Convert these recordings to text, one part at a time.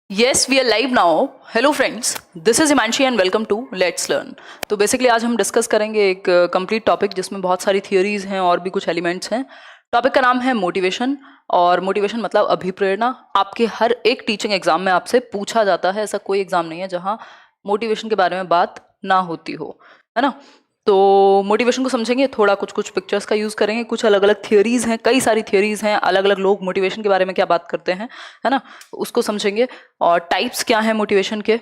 Yes, we are live now. Hello friends, this is Himanshi and welcome to Let's Learn. तो basically आज हम discuss करेंगे एक complete topic जिसमें बहुत सारी थियोरीज हैं और भी कुछ एलिमेंट्स हैं. टॉपिक का नाम है मोटिवेशन. और मोटिवेशन मतलब अभिप्रेरणा. आपके हर एक टीचिंग एग्जाम में आपसे पूछा जाता है. ऐसा कोई एग्जाम नहीं है जहाँ मोटिवेशन के बारे में बात ना होती हो, है ना. तो मोटिवेशन को समझेंगे, थोड़ा कुछ कुछ पिक्चर्स का यूज़ करेंगे, कुछ अलग अलग थियोरीज हैं, कई सारी थियोरीज हैं, अलग अलग लोग मोटिवेशन के बारे में क्या बात करते हैं, है ना, उसको समझेंगे. और टाइप्स क्या हैं मोटिवेशन के,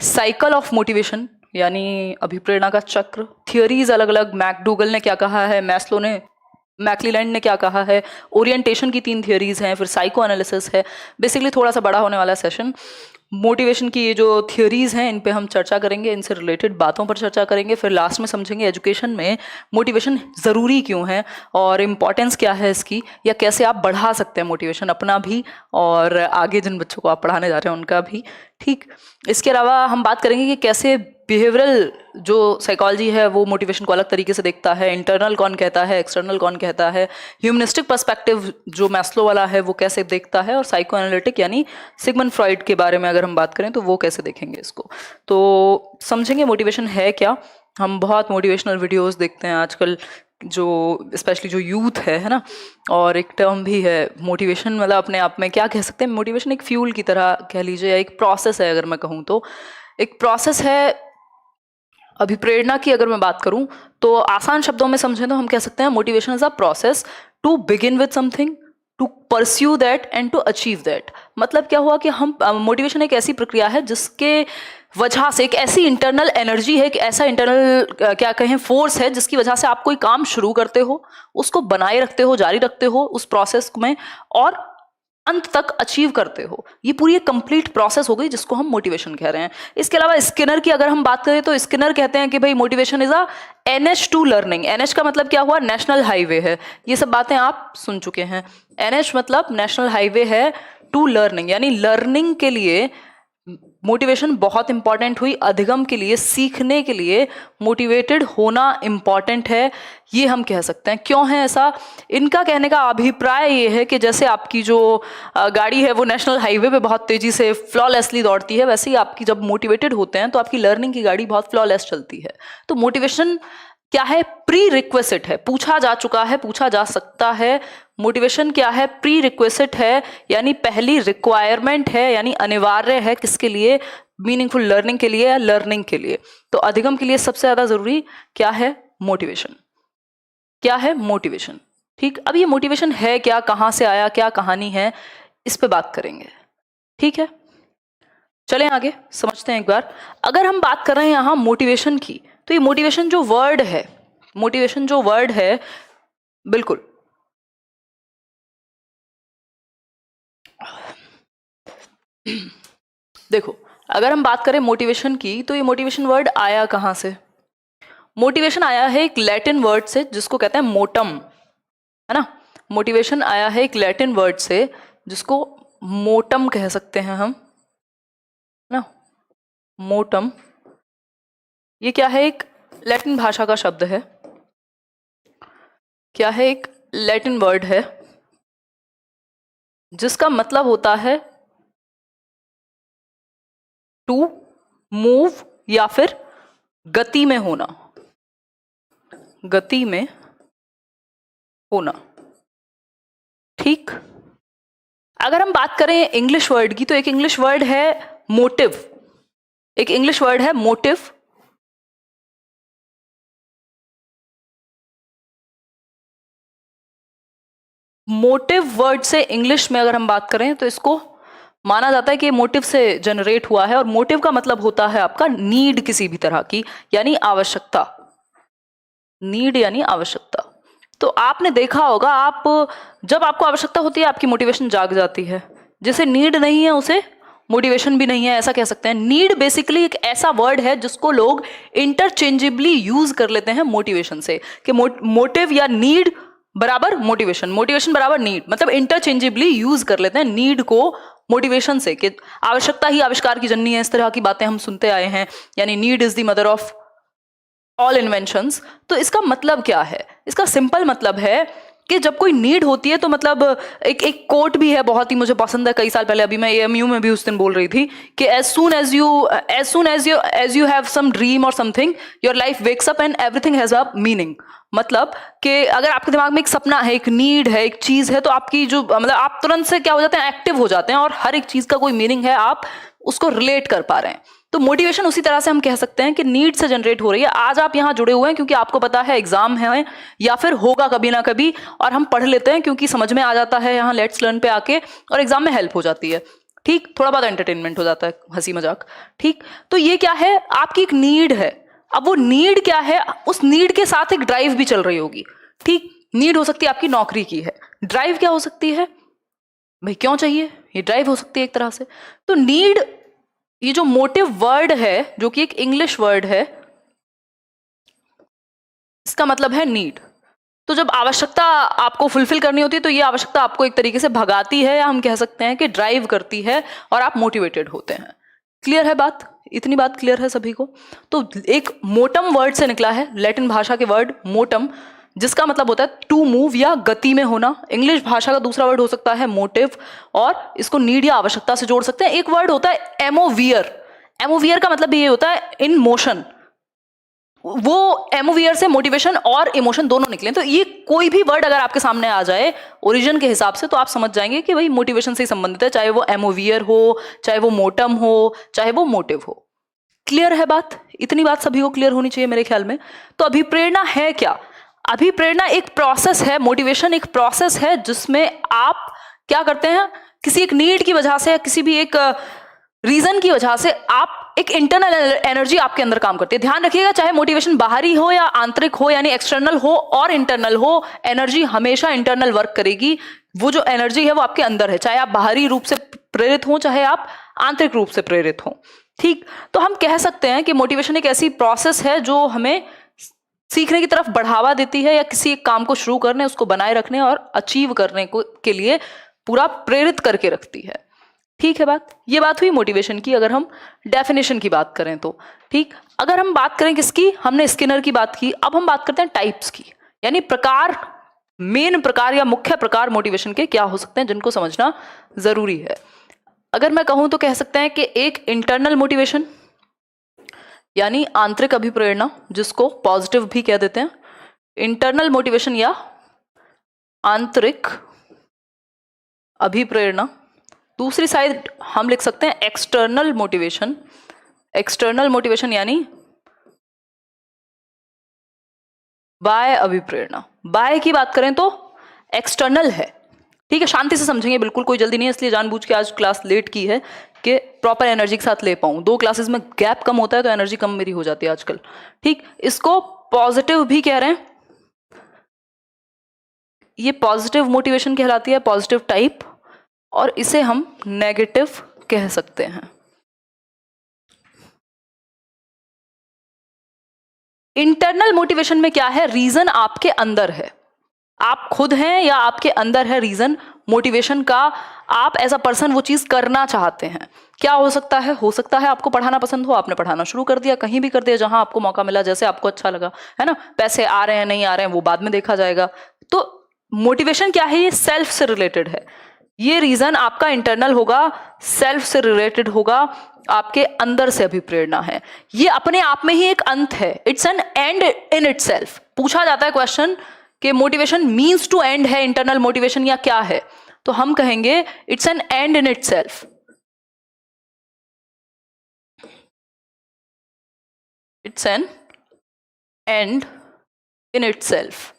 साइकिल ऑफ मोटिवेशन यानी अभिप्रेरणा का चक्र, थियोरीज अलग अलग, मैकडूगल ने क्या कहा है, मैस्लो ने, मैक्लीलैंड ने क्या कहा है, ओरिएंटेशन की 3 थियोरीज हैं, फिर साइको एनालिसिस है. बेसिकली थोड़ा सा बड़ा होने वाला सेशन. मोटिवेशन की ये जो थियोरीज हैं इन पे हम चर्चा करेंगे, इनसे रिलेटेड बातों पर चर्चा करेंगे. फिर लास्ट में समझेंगे एजुकेशन में मोटिवेशन ज़रूरी क्यों है और इम्पॉर्टेंस क्या है इसकी, या कैसे आप बढ़ा सकते हैं मोटिवेशन अपना भी और आगे जिन बच्चों को आप पढ़ाने जा रहे हैं उनका भी. ठीक. इसके अलावा हम बात करेंगे कि कैसे बिहेवियरल जो साइकोलॉजी है वो मोटिवेशन को अलग तरीके से देखता है, इंटरनल कौन कहता है, एक्सटर्नल कौन कहता है, ह्यूमनिस्टिक पर्सपेक्टिव जो मैस्लो वाला है वो कैसे देखता है, और साइको एनालिटिक यानी सिगमंड फ्रॉइड के बारे में अगर हम बात करें तो वो कैसे देखेंगे इसको. तो समझेंगे मोटिवेशन है क्या. हम बहुत मोटिवेशनल वीडियोस देखते हैं आजकल, जो स्पेशली जो यूथ है ना. और एक टर्म भी है मोटिवेशन, मतलब अपने आप में क्या कह सकते हैं, मोटिवेशन एक फ्यूल की तरह कह लीजिए, या एक प्रोसेस है. अगर मैं कहूँ तो एक प्रोसेस है अभिप्रेरणा की. अगर मैं बात करूं तो आसान शब्दों में समझें तो हम कह सकते हैं motivation is a process to begin with something, to pursue that and to achieve that. मतलब क्या हुआ कि हम मोटिवेशन एक ऐसी प्रक्रिया है जिसके वजह से, एक ऐसी इंटरनल एनर्जी है, एक ऐसा इंटरनल क्या कहें फोर्स है जिसकी वजह से आप कोई काम शुरू करते हो, उसको बनाए रखते हो, जारी रखते हो उस प्रोसेस में, और अंत तक अचीव करते हो. ये पूरी एक कंप्लीट प्रोसेस हो गई जिसको हम मोटिवेशन कह रहे हैं. इसके अलावा स्किनर की अगर हम बात करें तो स्किनर कहते हैं कि भाई motivation is a NH to learning. NH का मतलब क्या हुआ, नेशनल हाईवे है. ये सब बातें आप सुन चुके हैं. NH मतलब नेशनल हाईवे है टू लर्निंग, यानी लर्निंग के लिए मोटिवेशन बहुत इंपॉर्टेंट हुई. अधिगम के लिए, सीखने के लिए मोटिवेटेड होना इंपॉर्टेंट है, ये हम कह सकते हैं. क्यों है ऐसा, इनका कहने का अभिप्राय ये है कि जैसे आपकी जो गाड़ी है वो नेशनल हाईवे पे बहुत तेजी से फ्लॉलेसली दौड़ती है, वैसे ही आपकी जब मोटिवेटेड होते हैं तो आपकी लर्निंग की गाड़ी बहुत फ्लॉलेस चलती है. तो मोटिवेशन क्या है, प्री रिक्वेसिट है. पूछा जा चुका है, पूछा जा सकता है. मोटिवेशन क्या है, प्री रिक्वेसिट है, यानी पहली रिक्वायरमेंट है, यानी अनिवार्य है. किसके लिए, मीनिंगफुल लर्निंग के लिए या लर्निंग के लिए. तो अधिगम के लिए सबसे ज्यादा जरूरी क्या है, मोटिवेशन. क्या है मोटिवेशन. ठीक. अब ये मोटिवेशन है क्या, कहाँ से आया, क्या कहानी है, इस पे बात करेंगे. ठीक है, चलें आगे समझते हैं एक बार. अगर हम बात कर रहे हैं यहाँ मोटिवेशन की, तो ये मोटिवेशन जो वर्ड है, मोटिवेशन जो वर्ड है, बिल्कुल देखो, अगर हम बात करें मोटिवेशन की तो ये मोटिवेशन वर्ड आया कहाँ से. मोटिवेशन आया है एक लैटिन वर्ड से जिसको कहते हैं मोटम, है ना. मोटिवेशन आया है एक लैटिन वर्ड से जिसको मोटम कह सकते हैं हम, ना. मोटम ये क्या है, एक लैटिन भाषा का शब्द है. क्या है, एक लैटिन वर्ड है जिसका मतलब होता है टू मूव, या फिर गति में होना, गति में होना. ठीक. अगर हम बात करें इंग्लिश वर्ड की तो एक इंग्लिश वर्ड है मोटिव. एक इंग्लिश वर्ड है मोटिव. मोटिव वर्ड से इंग्लिश में अगर हम बात करें तो इसको माना जाता है कि मोटिव से जनरेट हुआ है, और मोटिव का मतलब होता है आपका नीड, किसी भी तरह की, यानी आवश्यकता. नीड यानी आवश्यकता. तो आपने देखा होगा, आप जब आपको आवश्यकता होती है आपकी मोटिवेशन जाग जाती है. जिसे नीड नहीं है उसे मोटिवेशन भी नहीं है, ऐसा कह सकते हैं. नीड बेसिकली एक ऐसा वर्ड है जिसको लोग इंटरचेंजेबली यूज कर लेते हैं मोटिवेशन से, कि मोटिव या नीड बराबर मोटिवेशन, मोटिवेशन बराबर नीड, मतलब इंटरचेंजेबली यूज कर लेते हैं नीड को मोटिवेशन से, कि आवश्यकता ही आविष्कार की जननी है. इस तरह की बातें हम सुनते आए हैं, यानी need is the mother of all inventions. तो इसका मतलब क्या है, इसका सिंपल मतलब है कि जब कोई नीड होती है तो मतलब एक कोट भी है, बहुत ही मुझे पसंद है, कई साल पहले, अभी मैं एएमयू में भी उस दिन बोल रही थी कि as you have some dream और something, your life wakes up and everything has a meaning. मतलब कि अगर आपके दिमाग में एक सपना है, एक नीड है, एक चीज है, तो आपकी जो मतलब आप तुरंत से क्या हो जाते हैं, एक्टिव हो जाते हैं, और हर एक चीज का कोई मीनिंग है, आप उसको रिलेट कर पा रहे हैं। तो मोटिवेशन उसी तरह से हम कह सकते हैं कि नीड से जनरेट हो रही है। आज आप यहाँ जुड़े हुए हैं क्योंकि आपको पता है एग्जाम है या फिर होगा कभी ना कभी, और हम पढ़ लेते हैं क्योंकि समझ में आ जाता है यहाँ लेट्स लर्न पे आके, और एग्जाम में हेल्प हो जाती है। ठीक, थोड़ा बहुत एंटरटेनमेंट हो जाता है, हंसी मजाक। ठीक, तो ये क्या है, आपकी एक नीड है। अब वो नीड क्या है, उस नीड के साथ एक ड्राइव भी चल रही होगी। ठीक, नीड हो सकती है आपकी नौकरी की है, ड्राइव क्या हो सकती है, भाई क्यों चाहिए, ये ड्राइव हो सकती है एक तरह से। तो नीड, ये जो मोटिव वर्ड है, जो कि एक इंग्लिश वर्ड है, इसका मतलब है नीड। तो जब आवश्यकता आपको फुलफिल करनी होती है तो ये आवश्यकता आपको एक तरीके से भगाती है, या हम कह सकते हैं कि ड्राइव करती है, और आप मोटिवेटेड होते हैं। क्लियर है बात, इतनी बात क्लियर है सभी को। तो एक मोटम वर्ड से निकला है, लैटिन भाषा के वर्ड मोटम, जिसका मतलब होता है टू मूव या गति में होना। इंग्लिश भाषा का दूसरा वर्ड हो सकता है मोटिव, और इसको नीड या आवश्यकता से जोड़ सकते हैं। एक वर्ड होता है एमोवियर, एमोवियर का मतलब ये होता है इन मोशन। वो एमोवियर से मोटिवेशन और इमोशन दोनों निकले। तो ये कोई भी वर्ड अगर आपके सामने आ जाए ओरिजिन के हिसाब से, तो आप समझ जाएंगे कि भाई मोटिवेशन से ही संबंधित है, चाहे वो एमोवियर हो, चाहे वो मोटम हो, चाहे वो मोटिव हो। क्लियर है बात, इतनी बात सभी को क्लियर होनी चाहिए मेरे ख्याल में। तो अभिप्रेरणा है क्या, अभिप्रेरणा एक प्रोसेस है, मोटिवेशन एक प्रोसेस है जिसमें आप क्या करते हैं, किसी एक नीड की वजह से या किसी भी एक रीजन की वजह से आप एक इंटरनल एनर्जी आपके अंदर काम करती है। ध्यान रखिएगा, चाहे मोटिवेशन बाहरी हो या आंतरिक हो, यानी एक्सटर्नल हो और इंटरनल हो, एनर्जी हमेशा इंटरनल वर्क करेगी। वो जो एनर्जी है वो आपके अंदर है, चाहे आप बाहरी रूप से प्रेरित हो, चाहे आप आंतरिक रूप से प्रेरित हो। ठीक, तो हम कह सकते हैं कि मोटिवेशन एक ऐसी प्रोसेस है जो हमें सीखने की तरफ बढ़ावा देती है, या किसी एक काम को शुरू करने, उसको बनाए रखने और अचीव करने को के लिए पूरा प्रेरित करके रखती है। ठीक है बात, ये बात हुई मोटिवेशन की। अगर हम डेफिनेशन की बात करें तो ठीक, अगर हम बात करें किसकी, हमने स्किनर की बात की, अब हम बात करते हैं टाइप्स की, यानी प्रकार, मेन प्रकार या मुख्य प्रकार मोटिवेशन के क्या हो सकते हैं जिनको समझना जरूरी है। अगर मैं कहूं तो कह सकते हैं कि एक इंटरनल मोटिवेशन, यानी आंतरिक अभिप्रेरणा, जिसको पॉजिटिव भी कह देते हैं, इंटरनल मोटिवेशन या आंतरिक अभिप्रेरणा। दूसरी साइड हम लिख सकते हैं एक्सटर्नल मोटिवेशन, एक्सटर्नल मोटिवेशन यानी बाह्य अभिप्रेरणा। बाह्य की बात करें तो एक्सटर्नल है। ठीक है, शांति से समझेंगे, बिल्कुल कोई जल्दी नहीं है, इसलिए जानबूझ के आज क्लास लेट की है कि प्रॉपर एनर्जी के साथ ले पाऊं। 2 क्लासेस में गैप कम होता है तो एनर्जी कम मेरी हो जाती है आजकल। ठीक, इसको पॉजिटिव भी कह रहे हैं, ये पॉजिटिव मोटिवेशन कहलाती है, पॉजिटिव टाइप, और इसे हम नेगेटिव कह सकते हैं। इंटरनल मोटिवेशन में क्या है, रीजन आपके अंदर है, आप खुद हैं या आपके अंदर है रीजन मोटिवेशन का, आप एज अ पर्सन वो चीज करना चाहते हैं। क्या हो सकता है, हो सकता है आपको पढ़ाना पसंद हो, आपने पढ़ाना शुरू कर दिया, कहीं भी कर दिया जहां आपको मौका मिला, जैसे आपको अच्छा लगा, है ना। पैसे आ रहे हैं नहीं आ रहे हैं वो बाद में देखा जाएगा। तो मोटिवेशन क्या है, ये सेल्फ से रिलेटेड है। ये रीजन आपका इंटरनल होगा, सेल्फ से रिलेटेड होगा, आपके अंदर से अभिप्रेरणा है। ये अपने आप में ही एक अंत है, it's an and in itself. पूछा जाता है क्वेश्चन कि मोटिवेशन मीन्स टू एंड है, इंटरनल मोटिवेशन या क्या है, तो हम कहेंगे it's an and in itself. It's an and in itself,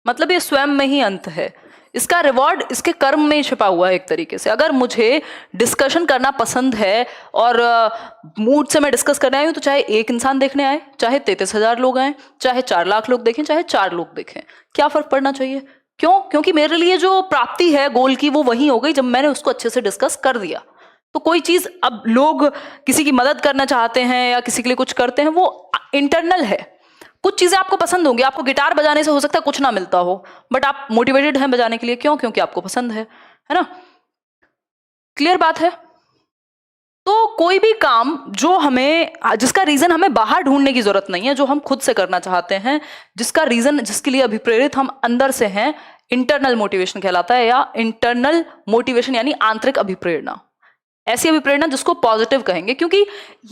मतलब ये स्वयं में ही अंत है। इसका रिवॉर्ड इसके कर्म में छिपा हुआ है एक तरीके से। अगर मुझे डिस्कशन करना पसंद है और मूड से मैं डिस्कस करने आई हूं, तो चाहे एक इंसान देखने आए, चाहे 33,000 लोग आए, चाहे 4 लाख लोग देखें, चाहे 4 लोग देखें, क्या फर्क पड़ना चाहिए। क्यों, क्योंकि मेरे लिए जो प्राप्ति है गोल की वो वही हो गई जब मैंने उसको अच्छे से डिस्कस कर दिया। तो कोई चीज, अब लोग किसी की मदद करना चाहते हैं या किसी के लिए कुछ करते हैं, वो इंटरनल है। कुछ चीजें आपको पसंद होंगी, आपको गिटार बजाने से हो सकता है कुछ ना मिलता हो, बट आप मोटिवेटेड हैं बजाने के लिए, क्यों, क्योंकि आपको पसंद है ना। क्लियर बात है। तो कोई भी काम जो हमें, जिसका रीजन हमें बाहर ढूंढने की जरूरत नहीं है, जो हम खुद से करना चाहते हैं, जिसका रीजन, जिसके लिए अभिप्रेरित हम अंदर से हैं, इंटरनल मोटिवेशन कहलाता है, या इंटरनल मोटिवेशन यानी आंतरिक अभिप्रेरणा। ऐसी अभिप्रेरणा जिसको पॉजिटिव कहेंगे, क्योंकि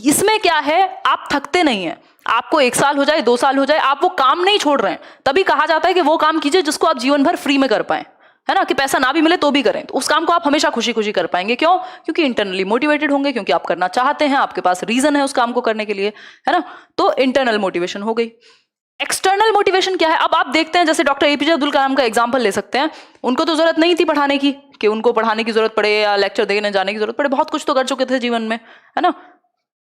इसमें क्या है, आप थकते नहीं हैं। आपको 1 साल हो जाए, 2 साल हो जाए, आप वो काम नहीं छोड़ रहे हैं, तभी कहा जाता है कि वो काम कीजिए जिसको आप जीवन भर फ्री में कर पाए, है ना, कि पैसा ना भी मिले तो भी करें, तो उस काम को आप हमेशा खुशी खुशी कर पाएंगे। क्यों? क्योंकि इंटरनली मोटिवेटेड होंगे, क्योंकि आप करना चाहते हैं, आपके पास रीजन है उस काम को करने के लिए, है ना। तो इंटरनल मोटिवेशन हो गई। एक्सटर्नल मोटिवेशन क्या है? अब आप देखते हैं, जैसे डॉक्टर एपीजे अब्दुल कलाम का एग्जांपल ले सकते हैं। उनको तो जरूरत नहीं थी पढ़ाने की, कि उनको पढ़ाने की जरूरत पड़े या लेक्चर देने जाने की जरूरत पड़े, बहुत कुछ तो कर चुके थे जीवन में, है ना।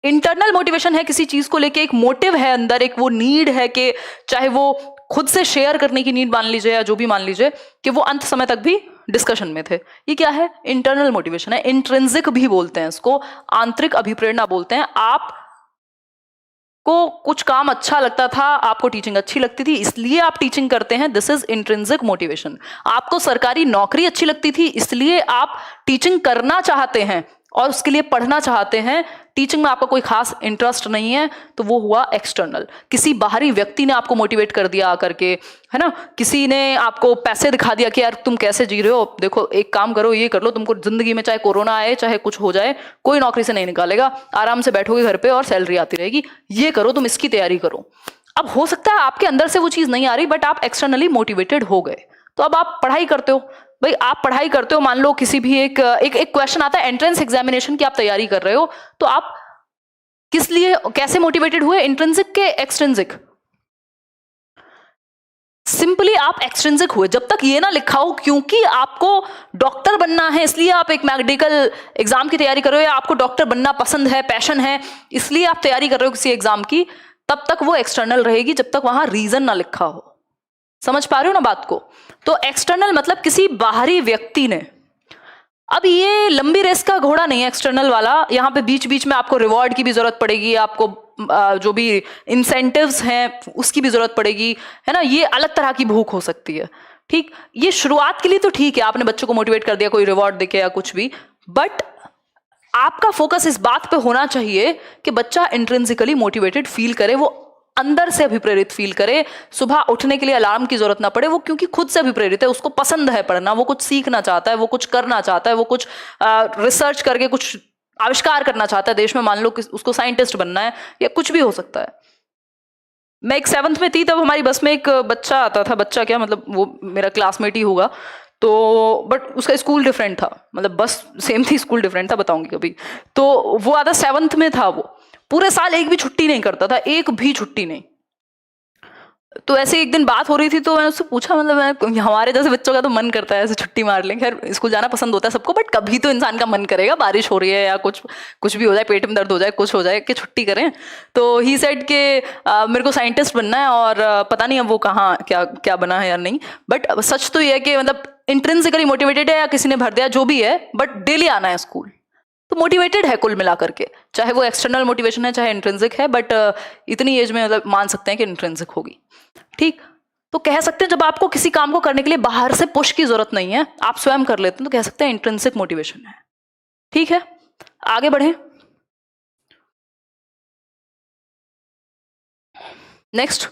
इंटरनल मोटिवेशन है, किसी चीज को लेके एक मोटिव है अंदर, एक वो नीड है कि चाहे वो खुद से शेयर करने की नीड मान लीजिए या जो भी मान लीजिए, कि वो अंत समय तक भी डिस्कशन में थे। ये क्या है? इंटरनल मोटिवेशन है। इंट्रिंसिक भी बोलते हैं इसको, आंतरिक अभिप्रेरणा बोलते हैं। आप को कुछ काम अच्छा लगता था, आपको टीचिंग अच्छी लगती थी, इसलिए आप टीचिंग करते हैं, दिस इज इंट्रिंसिक मोटिवेशन। आपको सरकारी नौकरी अच्छी लगती थी, इसलिए आप टीचिंग करना चाहते हैं और उसके लिए पढ़ना चाहते हैं। टीचिंग में आपका कोई खास इंटरेस्ट नहीं है, तो वो हुआ एक्सटर्नल। किसी बाहरी व्यक्ति ने आपको मोटिवेट कर दिया आकर के, है ना, किसी ने आपको पैसे दिखा दिया कि यार तुम कैसे जी रहे हो, देखो एक काम करो, ये कर लो, तुमको जिंदगी में चाहे कोरोना आए, चाहे कुछ हो जाए, कोई नौकरी से नहीं निकालेगा, आराम से बैठोगे घर पे और सैलरी आती रहेगी, ये करो, तुम इसकी तैयारी करो। अब हो सकता है आपके अंदर से वो चीज नहीं आ रही, बट आप एक्सटर्नली मोटिवेटेड हो गए, तो अब आप पढ़ाई करते हो। भाई आप पढ़ाई करते हो, मान लो किसी भी एक क्वेश्चन आता है एंट्रेंस एग्जामिनेशन की, आप तैयारी कर रहे हो, तो आप किस लिए, कैसे मोटिवेटेड हुए? इंट्रिंसिक के एक्सट्रिंसिक? सिंपली आप एक्सट्रिंसिक हुए। जब तक ये ना लिखा हो क्योंकि आपको डॉक्टर बनना है इसलिए आप एक मेडिकल एग्जाम की तैयारी कर रहे हो, या आपको डॉक्टर बनना पसंद है, पैशन है, इसलिए आप तैयारी कर रहे हो किसी एग्जाम की, तब तक वो एक्सटर्नल रहेगी, जब तक वहां रीजन ना लिखा हो। समझ पा रहे हो ना बात को? तो एक्सटर्नल मतलब किसी बाहरी व्यक्ति ने। अब ये लंबी रेस का घोड़ा नहीं है एक्सटर्नल वाला, यहाँ पे बीच बीच में आपको रिवॉर्ड की भी जरूरत पड़ेगी, आपको जो भी इंसेंटिव्स हैं उसकी भी जरूरत पड़ेगी, है ना। ये अलग तरह की भूख हो सकती है, ठीक। ये शुरुआत के लिए तो ठीक है, आपने बच्चों को मोटिवेट कर दिया कोई रिवॉर्ड देके या कुछ भी, बट आपका फोकस इस बात पे होना चाहिए कि बच्चा इंट्रिंसिकली मोटिवेटेड फील करे, वो अंदर से अभिप्रेरित फील करे, सुबह उठने के लिए अलार्म की जरूरत ना पड़े, वो क्योंकि खुद से अभिप्रेरित है, उसको पसंद है पढ़ना, वो कुछ सीखना चाहता है, वो कुछ करना चाहता है, वो कुछ रिसर्च करके कुछ आविष्कार करना चाहता है देश में, मान लो कि उसको साइंटिस्ट बनना है या कुछ भी हो सकता है। मैं एक 7th में थी, तब हमारी बस में एक बच्चा आता था, बच्चा क्या मतलब वो मेरा क्लासमेट ही होगा, तो बट उसका स्कूल डिफरेंट था, मतलब बस सेम थी, स्कूल डिफरेंट था, बताऊंगी कभी। तो वो आता 7th में था, वो पूरे साल एक भी छुट्टी नहीं करता था, एक भी छुट्टी नहीं। तो ऐसे एक दिन बात हो रही थी, तो मैंने उससे पूछा, मतलब हमारे जैसे बच्चों का तो मन करता है ऐसे छुट्टी मार लें, खैर स्कूल जाना पसंद होता है सबको, बट कभी तो इंसान का मन करेगा, बारिश हो रही है या कुछ भी हो जाए, पेट में दर्द हो जाए, कुछ हो जाए, कि छुट्टी करें। तो ही सेड के मेरे को साइंटिस्ट बनना है, और पता नहीं अब वो कहाँ क्या क्या बना है या नहीं, बट सच तो ये है कि मतलब इंट्रिंसिकली मोटिवेटेड है, या किसी ने भर दिया, जो भी है, बट डेली आना है स्कूल, तो मोटिवेटेड है कुल मिला करके, चाहे वो एक्सटर्नल मोटिवेशन है चाहे इंट्रिंसिक है, बट इतनी एज में मतलब मान सकते हैं कि इंट्रिंसिक होगी, ठीक। तो कह सकते हैं जब आपको किसी काम को करने के लिए बाहर से पुश की जरूरत नहीं है, आप स्वयं कर लेते हैं, तो कह सकते हैं इंट्रिंसिक मोटिवेशन है, ठीक है। आगे बढ़े। नेक्स्ट,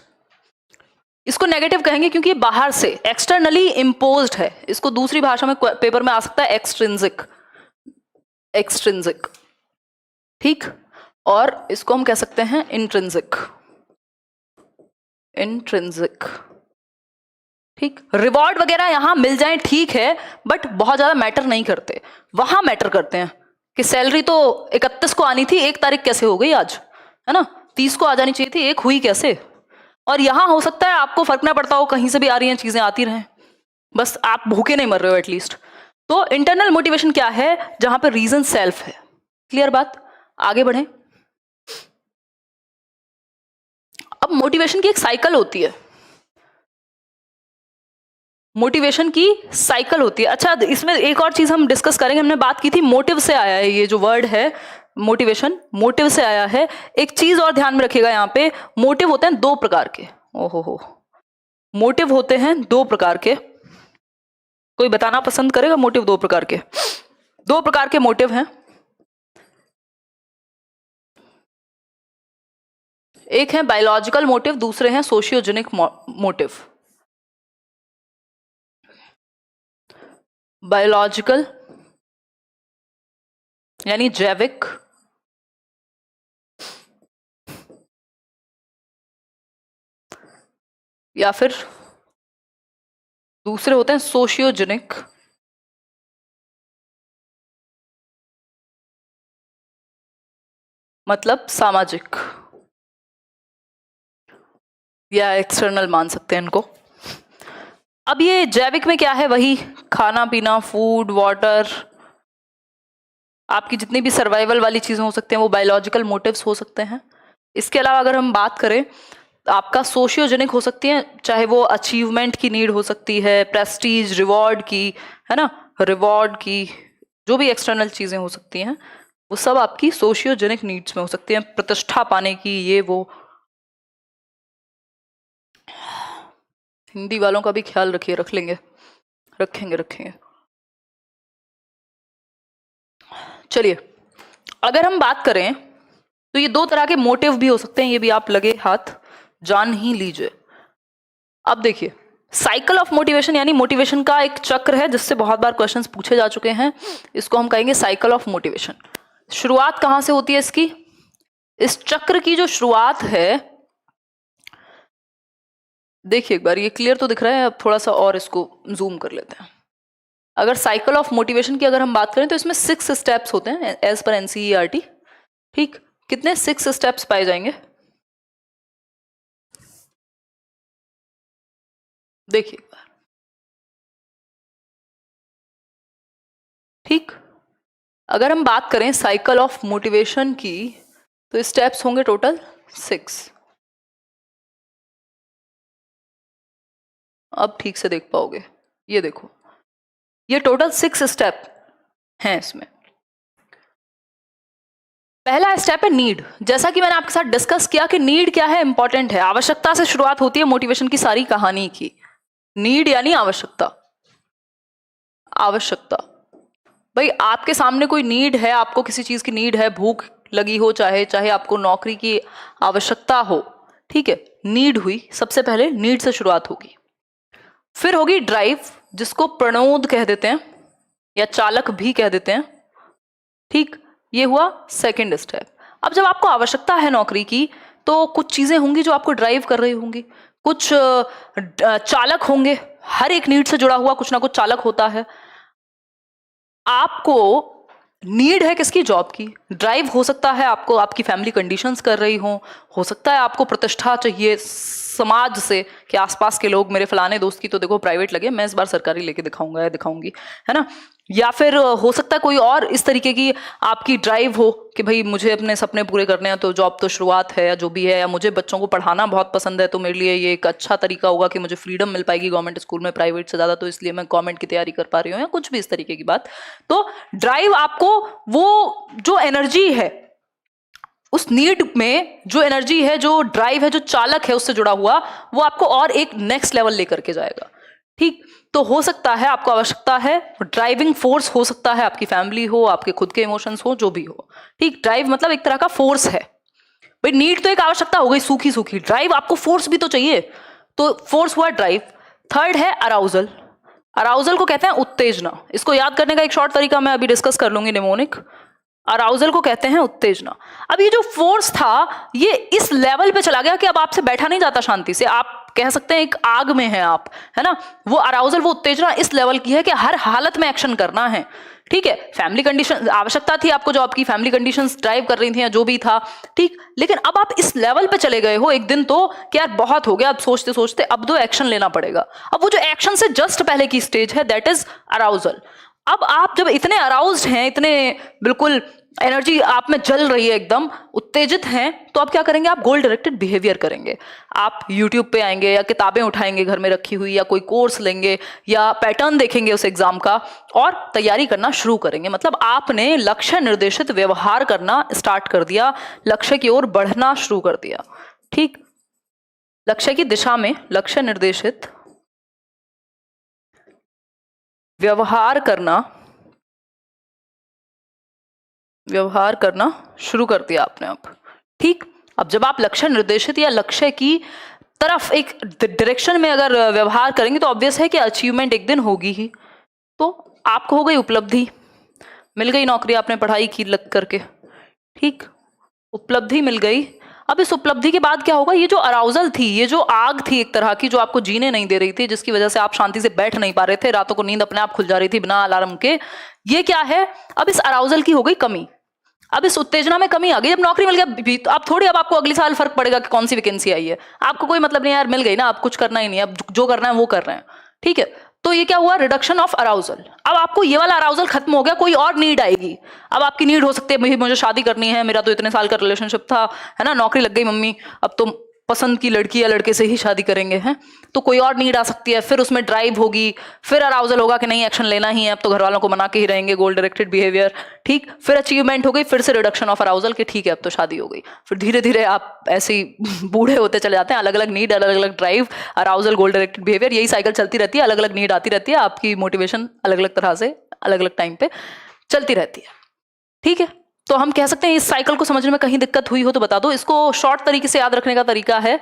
इसको नेगेटिव कहेंगे क्योंकि ये बाहर से एक्सटर्नली इम्पोज्ड है, इसको दूसरी भाषा में पेपर में आ सकता है एक्सट्रिंसिक, एक्सट्रिंसिक, ठीक। और इसको हम कह सकते हैं इंट्रिंसिक, इंट्रिंसिक, ठीक। रिवॉर्ड वगैरह यहां मिल जाए ठीक है, बट बहुत ज्यादा मैटर नहीं करते, वहां मैटर करते हैं कि सैलरी तो 31 को आनी थी, 1 तारीख कैसे हो गई आज, है ना, 30 को आ जानी चाहिए थी, 1 हुई कैसे। और यहां हो सकता है आपको फर्क ना पड़ता हो, कहीं से भी आ रही हैं चीजें, आती रहें, बस आप भूखे नहीं मर रहे हो एटलीस्ट। तो इंटरनल मोटिवेशन क्या है? जहां पे रीजन सेल्फ है। क्लियर बात? आगे बढ़े। अब मोटिवेशन की एक साइकिल होती है, मोटिवेशन की साइकिल होती है। अच्छा, इसमें एक और चीज हम डिस्कस करेंगे, हमने बात की थी मोटिव से आया है, ये जो वर्ड है मोटिवेशन, मोटिव से आया है। एक चीज और ध्यान में रखिएगा, यहाँ पे मोटिव होते हैं 2 प्रकार के। ओहो हो, मोटिव होते हैं 2 प्रकार के। कोई बताना पसंद करेगा? मोटिव 2 प्रकार के, 2 प्रकार के मोटिव हैं। एक है बायोलॉजिकल मोटिव, दूसरे हैं सोशियोजेनिक मोटिव। बायोलॉजिकल यानी जैविक, या फिर दूसरे होते हैं सोशियोजेनिक, मतलब सामाजिक या एक्सटर्नल मान सकते हैं इनको। अब ये जैविक में क्या है, वही खाना पीना, फूड, वाटर, आपकी जितनी भी सर्वाइवल वाली चीजें हो सकती हैं वो बायोलॉजिकल मोटिव्स हो सकते हैं। इसके अलावा अगर हम बात करें, आपका सोशियोजेनिक हो सकती है, चाहे वो अचीवमेंट की नीड हो सकती है, प्रेस्टीज, रिवॉर्ड की, है ना, रिवॉर्ड की, जो भी एक्सटर्नल चीजें हो सकती हैं वो सब आपकी सोशियोजेनिक नीड्स में हो सकती हैं, प्रतिष्ठा पाने की, ये वो। हिंदी वालों का भी ख्याल रखिए, रखेंगे। चलिए, अगर हम बात करें तो ये दो तरह के मोटिव भी हो सकते हैं, ये भी आप लगे हाथ जान ही लीजिए। अब देखिए, साइकिल ऑफ मोटिवेशन यानी मोटिवेशन का एक चक्र है जिससे बहुत बार क्वेश्चंस पूछे जा चुके हैं, इसको हम कहेंगे साइकिल ऑफ मोटिवेशन। शुरुआत कहां से होती है इसकी? इस चक्र की जो शुरुआत है, देखिए एक बार, ये क्लियर तो दिख रहा है, अब थोड़ा सा और इसको जूम कर लेते हैं। अगर साइकिल ऑफ मोटिवेशन की अगर हम बात करें तो इसमें 6 स्टेप्स होते हैं एज पर एनसीईआरटी। ठीक, कितने 6 स्टेप्स पाए जाएंगे? देखिए, ठीक, अगर हम बात करें साइकिल ऑफ मोटिवेशन की तो स्टेप्स होंगे टोटल 6। अब ठीक से देख पाओगे, ये देखो, ये टोटल 6 स्टेप हैं इसमें। पहला स्टेप है नीड। जैसा कि मैंने आपके साथ डिस्कस किया कि नीड क्या है, इंपॉर्टेंट है। आवश्यकता से शुरुआत होती है मोटिवेशन की सारी कहानी की। नीड यानी आवश्यकता। आवश्यकता, भाई आपके सामने कोई नीड है, आपको किसी चीज की नीड है, भूख लगी हो, चाहे चाहे आपको नौकरी की आवश्यकता हो, ठीक है, नीड हुई, सबसे पहले नीड से शुरुआत होगी। फिर होगी ड्राइव, जिसको प्रणोद कह देते हैं या चालक भी कह देते हैं। ठीक, ये हुआ सेकंड स्टेप। अब जब आपको आवश्यकता है नौकरी की तो कुछ चीजें होंगी जो आपको ड्राइव कर रही होंगी, कुछ चालक होंगे, हर एक नीड से जुड़ा हुआ कुछ ना कुछ चालक होता है। आपको नीड है किसकी? जॉब की। ड्राइव हो सकता है आपको आपकी फैमिली कंडीशंस कर रही हो सकता है आपको प्रतिष्ठा चाहिए समाज से कि आसपास के लोग, मेरे फलाने दोस्त की तो देखो प्राइवेट लगे, मैं इस बार सरकारी लेके दिखाऊंगा या दिखाऊंगी, है ना। या फिर हो सकता है कोई और इस तरीके की आपकी ड्राइव हो कि भाई मुझे अपने सपने पूरे करने हैं तो जॉब तो शुरुआत है, या जो भी है, या मुझे बच्चों को पढ़ाना बहुत पसंद है तो मेरे लिए ये एक अच्छा तरीका होगा कि मुझे फ्रीडम मिल पाएगी गवर्नमेंट स्कूल में प्राइवेट से ज़्यादा, तो इसलिए मैं गवर्नमेंट की तैयारी कर पा रही हूँ, या कुछ भी इस तरीके की बात। तो ड्राइव आपको वो जो एनर्जी है, उस नीड में जो एनर्जी है, जो ड्राइव है, जो चालक है उससे जुड़ा हुआ, वो आपको और एक नेक्स्ट लेवल लेकर के जाएगा। ठीक, तो हो सकता है आपको आवश्यकता है, ड्राइविंग फोर्स हो सकता है आपकी फैमिली हो, आपके खुद के इमोशंस हो, जो भी हो। ठीक, ड्राइव मतलब एक तरह का फोर्स है। भाई नीड तो एक आवश्यकता हो गई सूखी सूखी, ड्राइव आपको फोर्स भी तो चाहिए, तो फोर्स हुआ ड्राइव। थर्ड है अराउजल। अराउजल को कहते हैं उत्तेजना। इसको याद करने का एक शॉर्ट तरीका मैं अभी डिस्कस कर लूंगी, निमोनिक। अराउजल को कहते हैं उत्तेजना। अब ये जो फोर्स था ये इस लेवल पे चला गया कि अब आपसे बैठा नहीं जाता शांति से, आप कह सकते हैं एक आग में हैं आप, है ना। वो अराउजल, वो उत्तेजना इस लेवल की है कि हर हालत में एक्शन करना है। ठीक है, फैमिली कंडीशन, आवश्यकता थी आपको जॉब की, फैमिली कंडीशंस ड्राइव कर रही थी या जो भी था, ठीक, लेकिन अब आप इस लेवल पे चले गए हो एक दिन तो कि यार बहुत हो गया, अब सोचते सोचते अब तो एक्शन लेना पड़ेगा। अब वो जो एक्शन से जस्ट पहले की स्टेज है, दैट इज अराउजल। अब आप जब इतने अराउज्ड हैं, इतने बिल्कुल एनर्जी आप में जल रही है, एकदम उत्तेजित हैं, तो आप क्या करेंगे? आप गोल डायरेक्टेड बिहेवियर करेंगे। आप यूट्यूब पे आएंगे या किताबें उठाएंगे घर में रखी हुई, या कोई कोर्स लेंगे या पैटर्न देखेंगे उस एग्जाम का और तैयारी करना शुरू करेंगे। मतलब आपने लक्ष्य निर्देशित व्यवहार करना स्टार्ट कर दिया, लक्ष्य की ओर बढ़ना शुरू कर दिया। ठीक, लक्ष्य की दिशा में लक्ष्य निर्देशित व्यवहार करना शुरू कर दिया आपने अब। ठीक, अब जब आप लक्ष्य निर्देशित या लक्ष्य की तरफ एक डायरेक्शन में अगर व्यवहार करेंगे तो ऑब्वियस है कि अचीवमेंट एक दिन होगी ही। तो आपको हो गई उपलब्धि, मिल गई नौकरी, आपने पढ़ाई की लग करके, ठीक, उपलब्धि मिल गई। अब इस उपलब्धि के बाद क्या होगा, ये जो अराउजल थी, ये जो आग थी एक तरह की जो आपको जीने नहीं दे रही थी, जिसकी वजह से आप शांति से बैठ नहीं पा रहे थे, रातों को नींद अपने आप खुल जा रही थी बिना अलार्म के, ये क्या है, अब इस अराउजल की हो गई कमी। अब इस उत्तेजना में कमी आ गई। जब नौकरी मिल गया तो अब थोड़ी, अब आपको अगले साल फर्क पड़ेगा कि कौन सी वैकेंसी आई है, आपको कोई मतलब नहीं, यार मिल गई ना, अब कुछ करना ही नहीं, अब जो करना है वो कर रहे हैं, ठीक है। तो ये क्या हुआ, रिडक्शन ऑफ अराउजल। अब आपको ये वाला अराउजल खत्म हो गया, कोई और नीड आएगी। अब आपकी नीड हो सकती है, मुझे शादी करनी है, मेरा तो इतने साल का रिलेशनशिप था, है ना, नौकरी लग गई मम्मी, अब तो पसंद की लड़की या लड़के से ही शादी करेंगे, हैं, तो कोई और नीड आ सकती है, फिर उसमें ड्राइव होगी, फिर अराउजल होगा कि नहीं एक्शन लेना ही है, अब तो घर वालों को मना के ही रहेंगे, गोल डायरेक्टेड बिहेवियर, ठीक, फिर अचीवमेंट हो गई, फिर से रिडक्शन ऑफ अराउजल कि ठीक है अब तो शादी हो गई, फिर धीरे धीरे आप ऐसे ही बूढ़े होते चले जाते हैं, अलग अलग नीड, अलग अलग ड्राइव, अराउजल, गोल डायरेक्टेड बिहेवियर, यही साइकिल चलती रहती है, अलग अलग नीड आती रहती है, आपकी मोटिवेशन अलग अलग तरह से अलग अलग टाइम पे चलती रहती है, ठीक है। तो हम कह सकते हैं इस साइकिल को समझने में कहीं दिक्कत हुई हो तो बता दो। इसको शॉर्ट तरीके से याद रखने का तरीका है,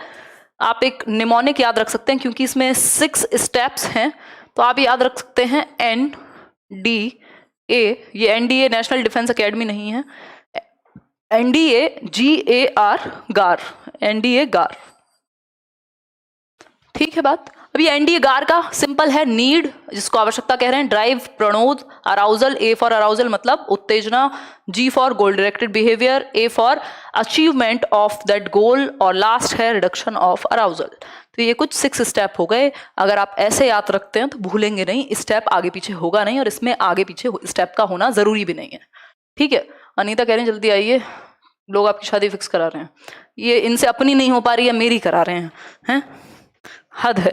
आप एक निमोनिक याद रख सकते हैं, क्योंकि इसमें 6 स्टेप्स हैं, तो आप याद रख सकते हैं NDA। ये NDA नेशनल डिफेंस एकेडमी नहीं है, NDA GAR, गार, NDA गार, ठीक है बात। अब ये NDA गार का सिंपल है, नीड जिसको आवश्यकता कह रहे हैं, ड्राइव प्रणोद, अराउजल, A फॉर अराउजल मतलब उत्तेजना, G for goal directed behaviour, A for achievement of that goal, और लास्ट है रिडक्शन ऑफ अराउजल। तो ये कुछ 6 स्टेप हो गए। अगर आप ऐसे याद रखते हैं तो भूलेंगे नहीं, स्टेप आगे पीछे होगा नहीं, और इसमें आगे पीछे स्टेप का होना जरूरी भी नहीं है, ठीक है। अनीता कह रही हैं जल्दी आइए, लोग आपकी शादी फिक्स करा रहे हैं, ये इनसे अपनी नहीं हो पा रही है, मेरी करा रहे हैं, हद है।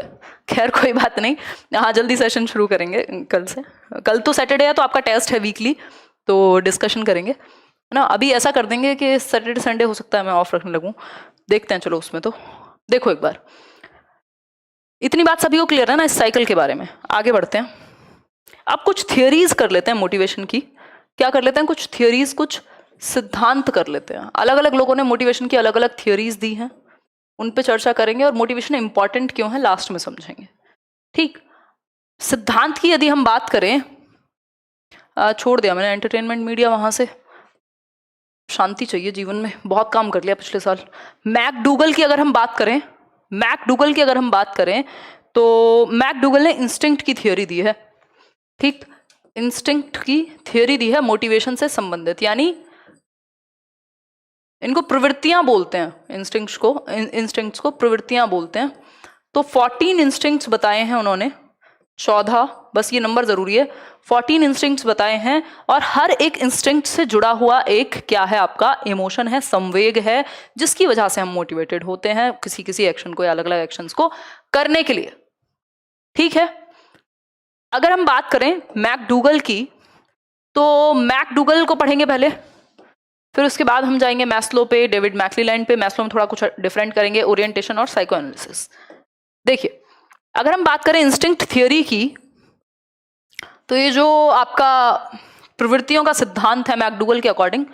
खैर कोई बात नहीं, हाँ जल्दी सेशन शुरू करेंगे कल से। कल तो सैटरडे है तो आपका टेस्ट है वीकली, तो डिस्कशन करेंगे, है ना। अभी ऐसा कर देंगे कि सैटरडे संडे हो सकता है मैं ऑफ रखने लगूँ, देखते हैं चलो उसमें। तो देखो एक बार, इतनी बात सभी को क्लियर है ना इस साइकिल के बारे में। आगे बढ़ते हैं, अब कुछ थियोरीज कर लेते हैं मोटिवेशन की। क्या कर लेते हैं, कुछ थियोरीज, कुछ सिद्धांत कर लेते हैं। अलग अलग लोगों ने मोटिवेशन की अलग अलग थियोरीज दी हैं, उन पे चर्चा करेंगे, और मोटिवेशन इंपॉर्टेंट क्यों है लास्ट में समझेंगे, ठीक। सिद्धांत की यदि हम बात करें, छोड़ दिया मैंने एंटरटेनमेंट मीडिया, वहां से शांति चाहिए जीवन में, बहुत काम कर लिया पिछले साल। मैकडूगल की अगर हम बात करें, मैकडूगल की अगर हम बात करें तो मैकडूगल ने इंस्टिंक्ट की थियोरी दी है, ठीक, इंस्टिंक्ट की थियोरी दी है मोटिवेशन से संबंधित, यानी इनको प्रवृत्तियां बोलते हैं, इंस्टिंक्ट्स को प्रवृत्तियां बोलते हैं। तो 14 इंस्टिंक्ट्स बताए हैं उन्होंने, 14, बस ये नंबर जरूरी है, 14 इंस्टिंक्ट्स बताए हैं, और हर एक इंस्टिंक्ट से जुड़ा हुआ एक क्या है आपका इमोशन है, संवेग है, जिसकी वजह से हम मोटिवेटेड होते हैं किसी किसी एक्शन को या अलग अलग एक्शंस को करने के लिए, ठीक है। अगर हम बात करें मैकडूगल की, तो मैकडूगल को पढ़ेंगे पहले, फिर उसके बाद हम जाएंगे मैस्लो पे, डेविड मैक्लीलैंड पे। मैस्लो में थोड़ा कुछ डिफरेंट करेंगे, ओरिएंटेशन और साइको एनालिसिस। देखिए अगर हम बात करें इंस्टिंक्ट थियोरी की, तो ये जो आपका प्रवृत्तियों का सिद्धांत है मैकडूगल के अकॉर्डिंग,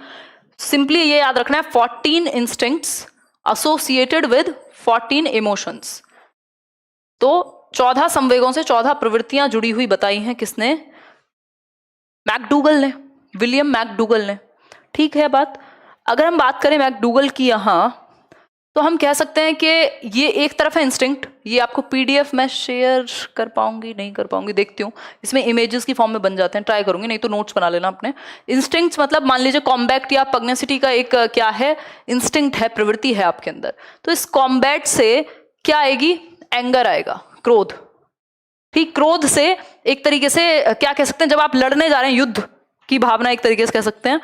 सिंपली ये याद रखना है, 14 इंस्टिंक्ट्स एसोसिएटेड विद 14 इमोशंस। तो 14 संवेगों से 14 प्रवृत्तियां जुड़ी हुई बताई हैं, किसने, मैकडूगल ने, विलियम मैकडूगल ने, ठीक है बात। अगर हम बात करें मैकडूगल की यहां, तो हम कह सकते हैं कि ये एक तरफ है इंस्टिंक्ट, ये आपको पीडीएफ मैं शेयर कर पाऊंगी नहीं कर पाऊंगी देखती हूँ, इसमें इमेजेस की फॉर्म में बन जाते हैं, ट्राई करूंगी, नहीं तो नोट्स बना लेना अपने। इंस्टिंक्ट्स मतलब मान लीजिए कॉम्बैट या पग्नेसिटी का एक क्या है, इंस्टिंक्ट है, प्रवृत्ति है आपके अंदर। तो इस कॉम्बैट से क्या आएगी, एंगर आएगा, क्रोध, ठीक। क्रोध से एक तरीके से क्या कह सकते हैं, जब आप लड़ने जा रहे हैं, युद्ध की भावना एक तरीके से कह सकते हैं,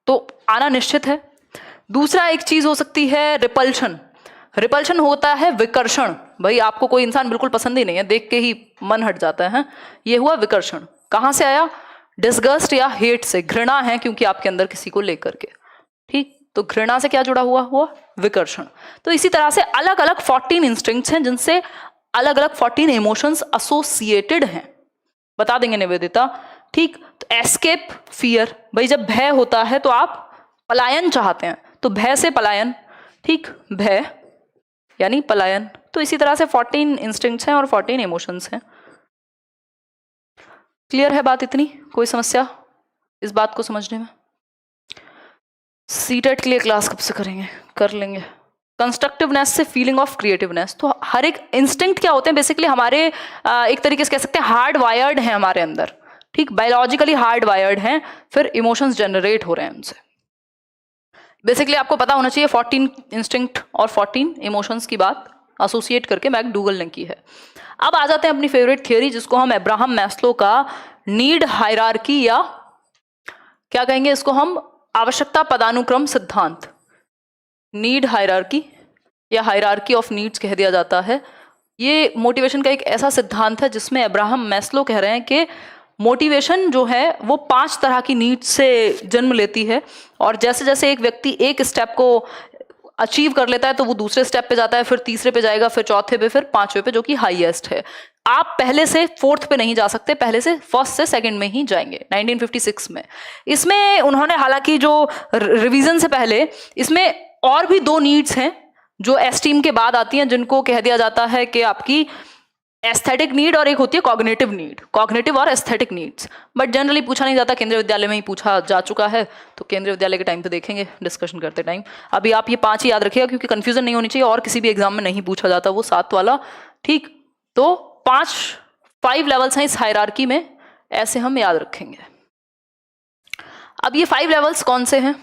तो आना निश्चित है। दूसरा एक चीज हो सकती है रिपल्शन, रिपल्शन होता है विकर्षण, भाई आपको कोई इंसान बिल्कुल पसंद ही नहीं है, देख के ही मन हट जाता है, ये हुआ विकर्षण। कहां से आया, डिसगस्ट या हेट से, घृणा है क्योंकि आपके अंदर किसी को लेकर के, ठीक। तो घृणा से क्या जुड़ा हुआ विकर्षण। तो इसी तरह से अलग अलग 14 इंस्टिंक्ट्स हैं, जिनसे अलग अलग 14 इमोशंस एसोसिएटेड हैं, बता देंगे निवेदिता, ठीक। तो एस्केप, फियर, भाई जब भय होता है तो आप पलायन चाहते हैं, तो भय से पलायन, ठीक, भय यानी पलायन। तो इसी तरह से 14 इंस्टिंक्ट्स हैं और 14 इमोशंस हैं। क्लियर है बात इतनी? कोई समस्या इस बात को समझने में? सीटेट के लिए क्लास कब से करेंगे? कर लेंगे। कंस्ट्रक्टिवनेस से फीलिंग ऑफ क्रिएटिवनेस। तो हर एक इंस्टिंक्ट क्या होते हैं बेसिकली हमारे एक तरीके से कह सकते हैं हार्ड वायर्ड हैं हमारे अंदर, ठीक, बायोलॉजिकली हार्ड वायर्ड हैं, फिर इमोशंस जनरेट हो रहे हैं उनसे। बेसिकली आपको पता होना चाहिए 14 इंस्टिंक्ट और 14 इमोशंस की बात एसोसिएट करके मैकडूगल ने की है। अब आ जाते हैं अपनी फेवरेट थियोरी जिसको हम अब्राहम मैस्लो का नीड हायरार्की या क्या कहेंगे इसको हम, आवश्यकता पदानुक्रम सिद्धांत, नीड हायरार्की या हायरार्की ऑफ नीड्स कह दिया जाता है। ये मोटिवेशन का एक ऐसा सिद्धांत है जिसमें अब्राहम मैस्लो कह रहे हैं कि मोटिवेशन जो है वो 5 तरह की नीड्स से जन्म लेती है, और जैसे जैसे एक व्यक्ति एक स्टेप को अचीव कर लेता है तो वो दूसरे स्टेप पे जाता है, फिर तीसरे पे जाएगा, फिर चौथे पे, फिर 5वें पे, जो कि हाईएस्ट है। आप पहले से 4th पे नहीं जा सकते, पहले से 1st से 2nd में ही जाएंगे। 1956 में इसमें उन्होंने, हालांकि जो रिवीजन से पहले इसमें और भी 2 नीड्स हैं जो एस्टीम के बाद आती हैं, जिनको कह दिया जाता है कि आपकी एस्थेटिक नीड और एक होती है कॉग्निटिव नीड, कॉग्निटिव और एस्थेटिक नीड्स। बट जनरली पूछा नहीं जाता, केंद्रीय विद्यालय में ही पूछा जा चुका है, तो केंद्रीय विद्यालय के टाइम पे देखेंगे डिस्कशन करते टाइम। अभी आप ये 5 ही याद रखिएगा क्योंकि कंफ्यूजन नहीं होनी चाहिए, और किसी भी एग्जाम में नहीं पूछा जाता वो 7 वाला, ठीक। तो 5 लेवल्स हैं इस हायरार्की में, ऐसे हम याद रखेंगे। अब ये 5 लेवल्स कौन से हैं?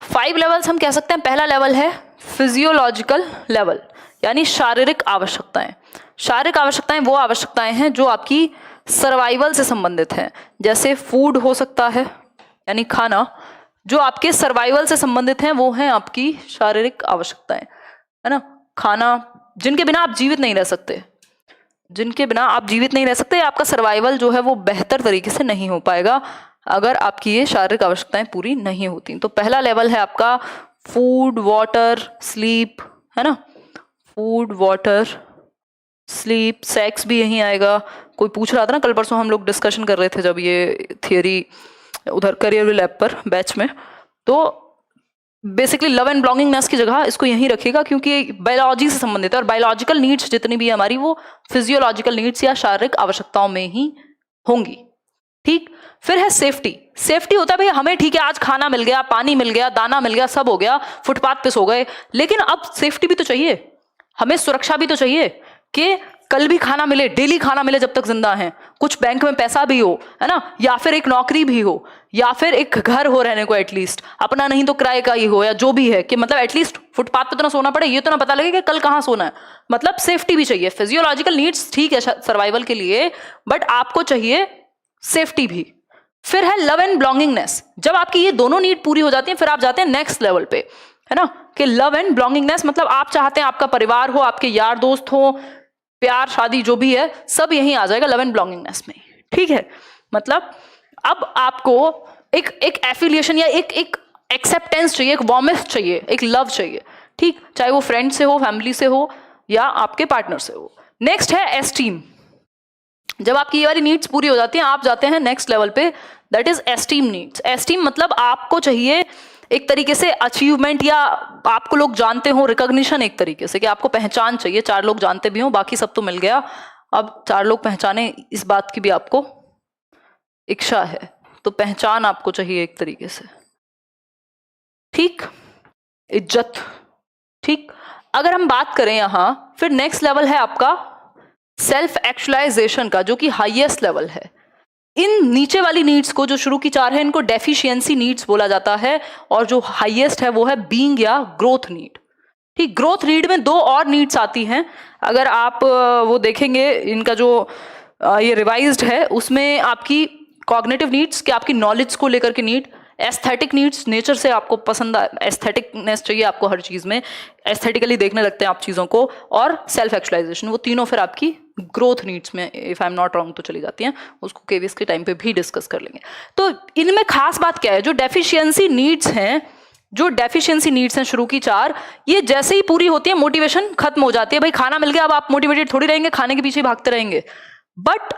5 लेवल्स हम कह सकते हैं, पहला लेवल है फिजियोलॉजिकल लेवल यानी शारीरिक आवश्यकताएं। शारीरिक आवश्यकताएं वो आवश्यकताएं हैं जो आपकी सर्वाइवल से संबंधित हैं, जैसे फूड हो सकता है यानी खाना, जो आपके सर्वाइवल से संबंधित हैं वो हैं आपकी शारीरिक आवश्यकताएं, है ना। खाना जिनके बिना आप जीवित नहीं रह सकते, जिनके बिना आप जीवित नहीं रह सकते, आपका सर्वाइवल जो है वो बेहतर तरीके से नहीं हो पाएगा अगर आपकी ये शारीरिक आवश्यकताएं पूरी नहीं होती। तो पहला लेवल है आपका फूड, वाटर, स्लीप, है ना, फूड, वाटर, स्लीप, सेक्स भी यहीं आएगा। कोई पूछ रहा था ना, कल परसों हम लोग डिस्कशन कर रहे थे जब ये थियरी उधर करियर लैब पर बैच में, तो बेसिकली लव एंड बिलोंगिंगनेस की जगह इसको यहीं रखिएगा क्योंकि बायोलॉजी से संबंधित है, और बायोलॉजिकल नीड्स जितनी भी है हमारी वो फिजियोलॉजिकल नीड्स या शारीरिक आवश्यकताओं में ही होंगी, ठीक। फिर है सेफ्टी। सेफ्टी होता है भाई हमें, ठीक है, आज खाना मिल गया, पानी मिल गया, दाना मिल गया, सब हो गया, फुटपाथ पे सो गए, लेकिन अब सेफ्टी भी तो चाहिए, हमें सुरक्षा भी तो चाहिए कि कल भी खाना मिले, डेली खाना मिले जब तक जिंदा हैं, कुछ बैंक में पैसा भी हो, है ना, या फिर एक नौकरी भी हो, या फिर एक घर हो रहने को, एटलीस्ट अपना नहीं तो किराए का ही हो, या जो भी है कि मतलब एटलीस्ट फुटपाथ पे तो ना सोना पड़े, ये तो ना पता लगे कि कल कहाँ सोना है। मतलब सेफ्टी भी चाहिए। फिजियोलॉजिकल नीड्स ठीक है सर्वाइवल के लिए, बट आपको चाहिए सेफ्टी भी। फिर है लव एंड बिलोंगिंगनेस। जब आपकी ये दोनों नीड पूरी हो जाती है फिर आप जाते हैं नेक्स्ट लेवल पे, है ना, कि लव एंड बिलोंगिंगनेस मतलब आप चाहते हैं आपका परिवार हो, आपके यार दोस्त हो, प्यार, शादी जो भी है सब यहीं आ जाएगा लव एंड बिलोंगिंगनेस में, ठीक है। मतलब अब आपको एक एफिलिएशन या एक एक्सेप्टेंस चाहिए, एक वार्मथ चाहिए, एक लव चाहिए, ठीक, चाहे वो फ्रेंड से हो, फैमिली से हो, या आपके पार्टनर से हो। नेक्स्ट है एस्टीम। जब आपकी ये वाली नीड्स पूरी हो जाती हैं आप जाते हैं नेक्स्ट लेवल पे, that is esteem needs. Esteem मतलब आपको चाहिए एक तरीके से अचीवमेंट, या आपको लोग जानते हो, रिकॉग्निशन, एक तरीके से कि आपको पहचान चाहिए, 4 लोग जानते भी हो, बाकी सब तो मिल गया, अब 4 लोग पहचाने इस बात की भी आपको इच्छा है, तो पहचान आपको चाहिए एक तरीके से, ठीक, इज्जत, ठीक। अगर हम बात करें यहां, फिर नेक्स्ट लेवल है आपका सेल्फ एक्चुअलाइजेशन का, जो कि हाईएस्ट लेवल है। इन नीचे वाली नीड्स को, जो शुरू की 4 है, इनको डेफिशिएंसी नीड्स बोला जाता है, और जो हाईएस्ट है वो है बीइंग या ग्रोथ नीड, ठीक। ग्रोथ नीड में 2 और नीड्स आती हैं, अगर आप वो देखेंगे इनका जो ये रिवाइज्ड है उसमें आपकी कॉग्निटिव नीड्स, कि आपकी नॉलेज को लेकर के नीड, एस्थेटिक नीड्स, नेचर से आपको पसंद एस्थेटिकनेस चाहिए आपको, हर चीज में एस्थेटिकली देखने लगते हैं आप चीजों को, और सेल्फ एक्चुअलाइजेशन, वो तीनों फिर आपकी ग्रोथ नीड्स में, if I am not wrong, तो चली जाती हैं। उसको केवीएस के टाइम पे भी डिस्कस कर लेंगे। तो इनमें खास बात क्या है, जो डेफिशिएंसी नीड्स हैं, जो डेफिशिएंसी नीड्स हैं शुरू की 4, ये जैसे ही पूरी होती है मोटिवेशन खत्म हो जाती है। भाई खाना मिल गया, अब आप मोटिवेटेड थोड़ी रहेंगे, खाने के पीछे भागते रहेंगे। बट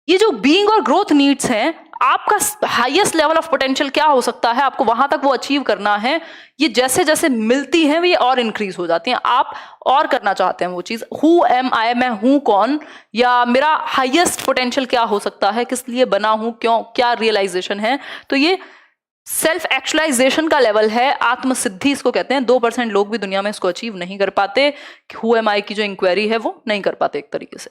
ये जो बीइंग और ग्रोथ नीड्स हैं, आपका हाईएस्ट लेवल ऑफ पोटेंशियल क्या हो सकता है, आपको वहां तक वो अचीव करना है। ये जैसे जैसे मिलती हैं ये और इंक्रीज हो जाती हैं, आप और करना चाहते हैं वो चीज। हु एम आई, मैं हूं कौन, या मेरा हाईएस्ट पोटेंशियल क्या हो सकता है, किस लिए बना हूं, क्यों, क्या रियलाइजेशन है। तो ये सेल्फ एक्चुअलाइजेशन का लेवल है, आत्मसिद्धि इसको कहते हैं। 2% लोग भी दुनिया में इसको अचीव नहीं कर पाते। हु एम आई की जो इंक्वायरी है वो नहीं कर पाते एक तरीके से।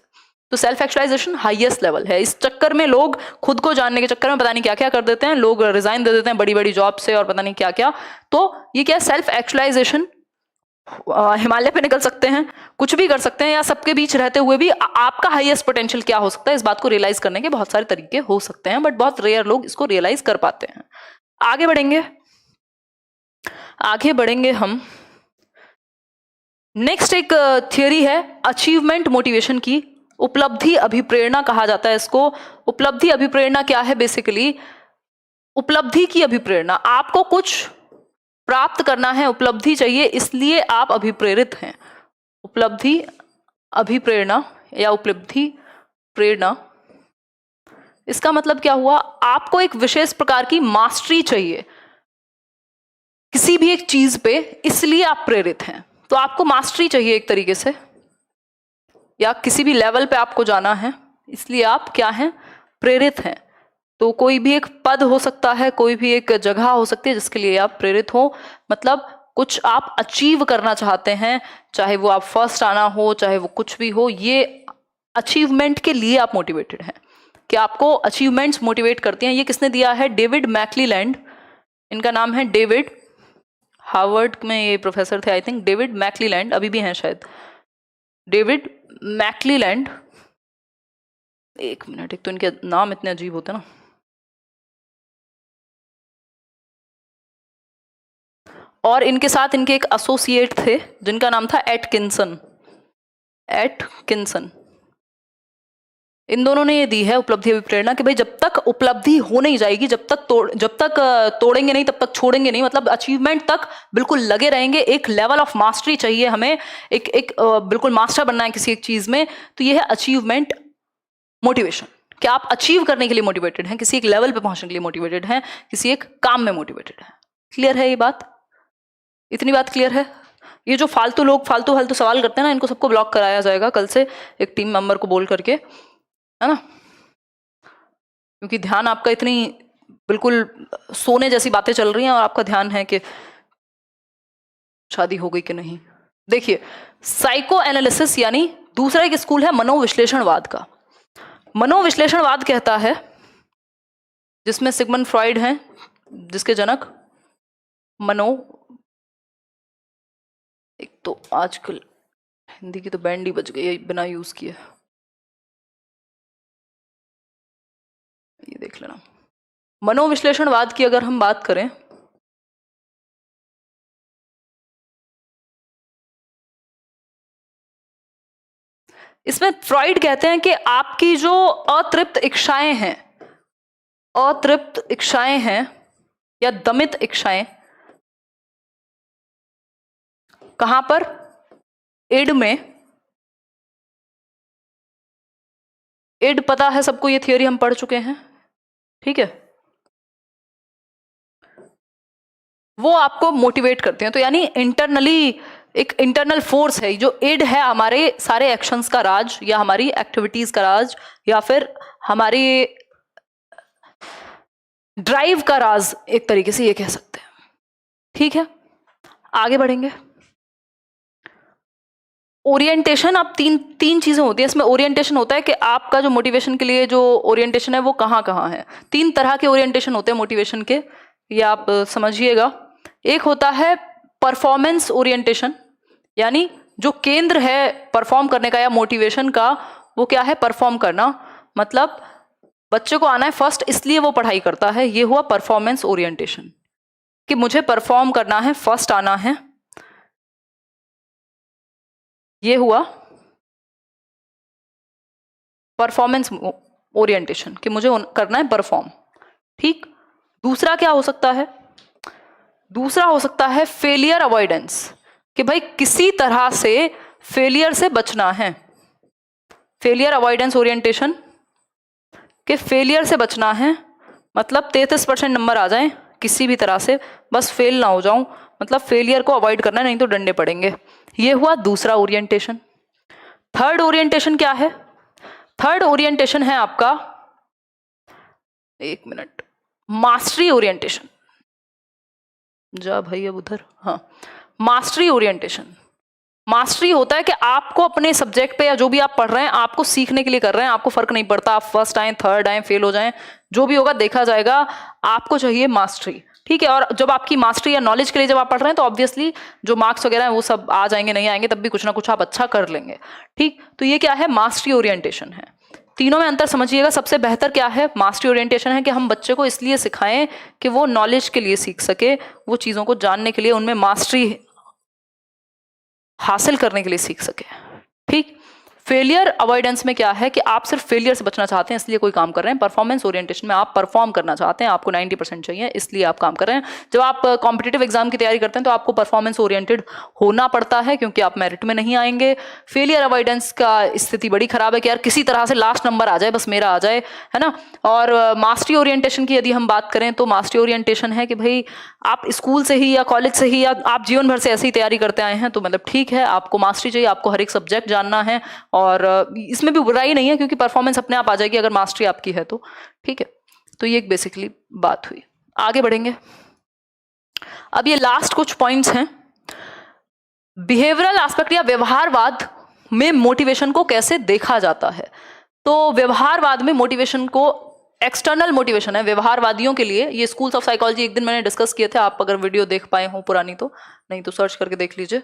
तो सेल्फ एक्चुअलाइजेशन हाईएस्ट लेवल है। इस चक्कर में लोग खुद को जानने के चक्कर में पता नहीं क्या क्या कर देते हैं, लोग रिजाइन दे देते हैं बड़ी बड़ी जॉब से और पता नहीं क्या क्या। तो ये क्या, सेल्फ एक्चुअलाइजेशन, हिमालय पे निकल सकते हैं, कुछ भी कर सकते हैं, या सबके बीच रहते हुए भी आपका हाईएस्ट पोटेंशियल क्या हो सकता है, इस बात को रियलाइज करने के बहुत सारे तरीके हो सकते हैं, बट बहुत रेयर लोग इसको रियलाइज कर पाते हैं। आगे बढ़ेंगे हम। नेक्स्ट एक थियरी है अचीवमेंट मोटिवेशन की, उपलब्धि अभिप्रेरणा कहा जाता है इसको। उपलब्धि अभिप्रेरणा क्या है? बेसिकली उपलब्धि की अभिप्रेरणा, आपको कुछ प्राप्त करना है, उपलब्धि चाहिए, इसलिए आप अभिप्रेरित हैं। उपलब्धि अभिप्रेरणा या उपलब्धि प्रेरणा, इसका मतलब क्या हुआ? आपको एक विशेष प्रकार की मास्टरी चाहिए किसी भी एक चीज पे, इसलिए आप प्रेरित हैं। तो आपको मास्टरी चाहिए एक तरीके से, या किसी भी लेवल पे आपको जाना है, इसलिए आप क्या हैं? प्रेरित हैं। तो कोई भी एक पद हो सकता है, कोई भी एक जगह हो सकती है जिसके लिए आप प्रेरित हो, मतलब कुछ आप अचीव करना चाहते हैं, चाहे वो आप फर्स्ट आना हो, चाहे वो कुछ भी हो, ये अचीवमेंट के लिए आप मोटिवेटेड हैं, कि आपको अचीवमेंट्स मोटिवेट करती हैं। ये किसने दिया है? डेविड मैकलीलैंड, इनका नाम है डेविड, हार्वर्ड में ये प्रोफेसर थे आई थिंक, डेविड मैकलीलैंड, अभी भी हैं शायद, डेविड मैकलीलैंड। एक मिनट, एक तो इनके नाम इतने अजीब होते हैं ना। और इनके साथ इनके एक एसोसिएट थे जिनका नाम था एटकिंसन। इन दोनों ने ये दी है उपलब्धि अभिप्रेरणा कि भाई जब तक उपलब्धि हो नहीं जाएगी, जब तक तोड़ेंगे नहीं, तब तक छोड़ेंगे नहीं, मतलब अचीवमेंट तक बिल्कुल लगे रहेंगे। एक लेवल ऑफ मास्टरी चाहिए हमें, एक बिल्कुल मास्टर बनना है किसी एक चीज में। तो ये है अचीवमेंट मोटिवेशन, कि आप अचीव करने के लिए मोटिवेटेड हैं, किसी एक लेवल पे पहुंचने के लिए मोटिवेटेड हैं, किसी एक काम में मोटिवेटेड हैं। क्लियर है ये बात? इतनी बात क्लियर है? ये जो फालतू लोग फालतू सवाल करते हैं ना, इनको सबको ब्लॉक कराया जाएगा कल से एक टीम मेंबर को बोल करके, है ना, क्योंकि ध्यान आपका इतनी बिल्कुल सोने जैसी बातें चल रही हैं और आपका ध्यान है कि शादी हो गई कि नहीं। देखिए, साइको एनालिसिस यानी दूसरा एक स्कूल है मनोविश्लेषणवाद का। मनोविश्लेषणवाद कहता है, जिसमें सिगमंड फ्रॉइड हैं, जिसके जनक एक तो आजकल हिंदी की तो बैंड ही बज गई है बिना यूज किए, ये देख लेना। मनोविश्लेषणवाद की अगर हम बात करें, इसमें फ्रॉइड कहते हैं कि आपकी जो अतृप्त इच्छाएं हैं या दमित इच्छाएं, कहां पर? इड में। इड पता है सबको, ये थियोरी हम पढ़ चुके हैं, ठीक है। वो आपको मोटिवेट करते हैं। तो यानी इंटरनली एक इंटरनल फोर्स है, जो इड है हमारे सारे एक्शंस का राज, या हमारी एक्टिविटीज का राज, या फिर हमारी ड्राइव का राज, एक तरीके से ये कह सकते हैं, ठीक है। आगे बढ़ेंगे। ओरिएंटेशन, अब तीन चीजें होती है इसमें। ओरिएंटेशन होता है कि आपका जो मोटिवेशन के लिए जो ओरिएंटेशन है वो कहाँ है। 3 तरह के ओरिएंटेशन होते हैं मोटिवेशन के, ये आप समझिएगा। एक होता है परफॉर्मेंस ओरिएंटेशन, यानी जो केंद्र है परफॉर्म करने का या मोटिवेशन का, वो क्या है? परफॉर्म करना। मतलब बच्चे को आना है फर्स्ट, इसलिए वो पढ़ाई करता है, ये हुआ परफॉर्मेंस ओरिएंटेशन, कि मुझे परफॉर्म करना है, फर्स्ट आना है, ये हुआ परफॉर्मेंस ओरिएंटेशन, कि मुझे करना है परफॉर्म, ठीक। दूसरा क्या हो सकता है? दूसरा हो सकता है फेलियर अवॉइडेंस, कि भाई किसी तरह से फेलियर से बचना है। फेलियर अवॉइडेंस ओरिएंटेशन, कि फेलियर से बचना है, मतलब 33% नंबर आ जाएं किसी भी तरह से, बस फेल ना हो जाऊं, मतलब फेलियर को अवॉइड करना है, नहीं तो डंडे पड़ेंगे। ये हुआ दूसरा ओरिएंटेशन। थर्ड ओरिएंटेशन क्या है? थर्ड ओरिएंटेशन है आपका, एक मिनट, मास्टरी ओरिएंटेशन। जा भाई अब उधर, हाँ, मास्टरी ओरिएंटेशन। मास्टरी होता है कि आपको अपने सब्जेक्ट पे या जो भी आप पढ़ रहे हैं आपको सीखने के लिए कर रहे हैं, आपको फर्क नहीं पड़ता आप फर्स्ट आए, थर्ड आए, फेल हो जाएं, जो भी होगा देखा जाएगा, आपको चाहिए मास्टरी, ठीक है। और जब आपकी मास्टरी या नॉलेज के लिए जब आप पढ़ रहे हैं तो ऑब्वियसली जो मार्क्स वगैरह हैं वो सब आ जाएंगे, नहीं आएंगे तब भी कुछ ना कुछ आप अच्छा कर लेंगे, ठीक। तो ये क्या है? मास्टरी ओरिएंटेशन है। तीनों में अंतर समझिएगा। सबसे बेहतर क्या है? मास्टरी ओरिएंटेशन है कि हम बच्चे को इसलिए सिखाएं कि वो नॉलेज के लिए सीख सके, वो चीज़ों को जानने के लिए, उनमें मास्टरी हासिल करने के लिए सीख सके, ठीक। फेलियर अवॉइडेंस में क्या है कि आप सिर्फ फेलियर से बचना चाहते हैं इसलिए कोई काम कर रहे हैं। परफॉर्मेंस ओरिएंटेशन में आप परफॉर्म करना चाहते हैं, आपको 90% चाहिए इसलिए आप काम कर रहे हैं। जब आप कॉम्पिटिटिव एग्जाम की तैयारी करते हैं तो आपको परफॉर्मेंस ओरिएंटेड होना पड़ता है क्योंकि आप मेरिट में नहीं आएंगे। फेलियर अवॉइडेंस का स्थिति बड़ी खराब है कि यार किसी तरह से लास्ट नंबर आ जाए, बस मेरा आ जाए, है ना। और मास्टरी ओरिएंटेशन की यदि हम बात करें तो मास्टरी ओरिएंटेशन है कि भाई आप स्कूल से ही या कॉलेज से ही या आप जीवन भर से ऐसी ही तैयारी करते आए हैं तो मतलब ठीक है, आपको मास्टरी चाहिए, आपको हर एक सब्जेक्ट जानना है, और इसमें भी बुराई नहीं है क्योंकि परफॉर्मेंस अपने आप आ जाएगी अगर मास्टरी आपकी है तो, ठीक है। तो ये एक बेसिकली बात हुई। आगे बढ़ेंगे। अब ये लास्ट कुछ पॉइंट्स हैं। बिहेवियरल एस्पेक्ट या व्यवहारवाद में मोटिवेशन को कैसे देखा जाता है। तो व्यवहारवाद में मोटिवेशन को, एक्सटर्नल मोटिवेशन है व्यवहारवादियों के लिए। ये स्कूल्स ऑफ साइकोलॉजी एक दिन मैंने डिस्कस किए थे, आप अगर वीडियो देख पाए हो पुरानी तो, नहीं तो सर्च करके देख लीजिए।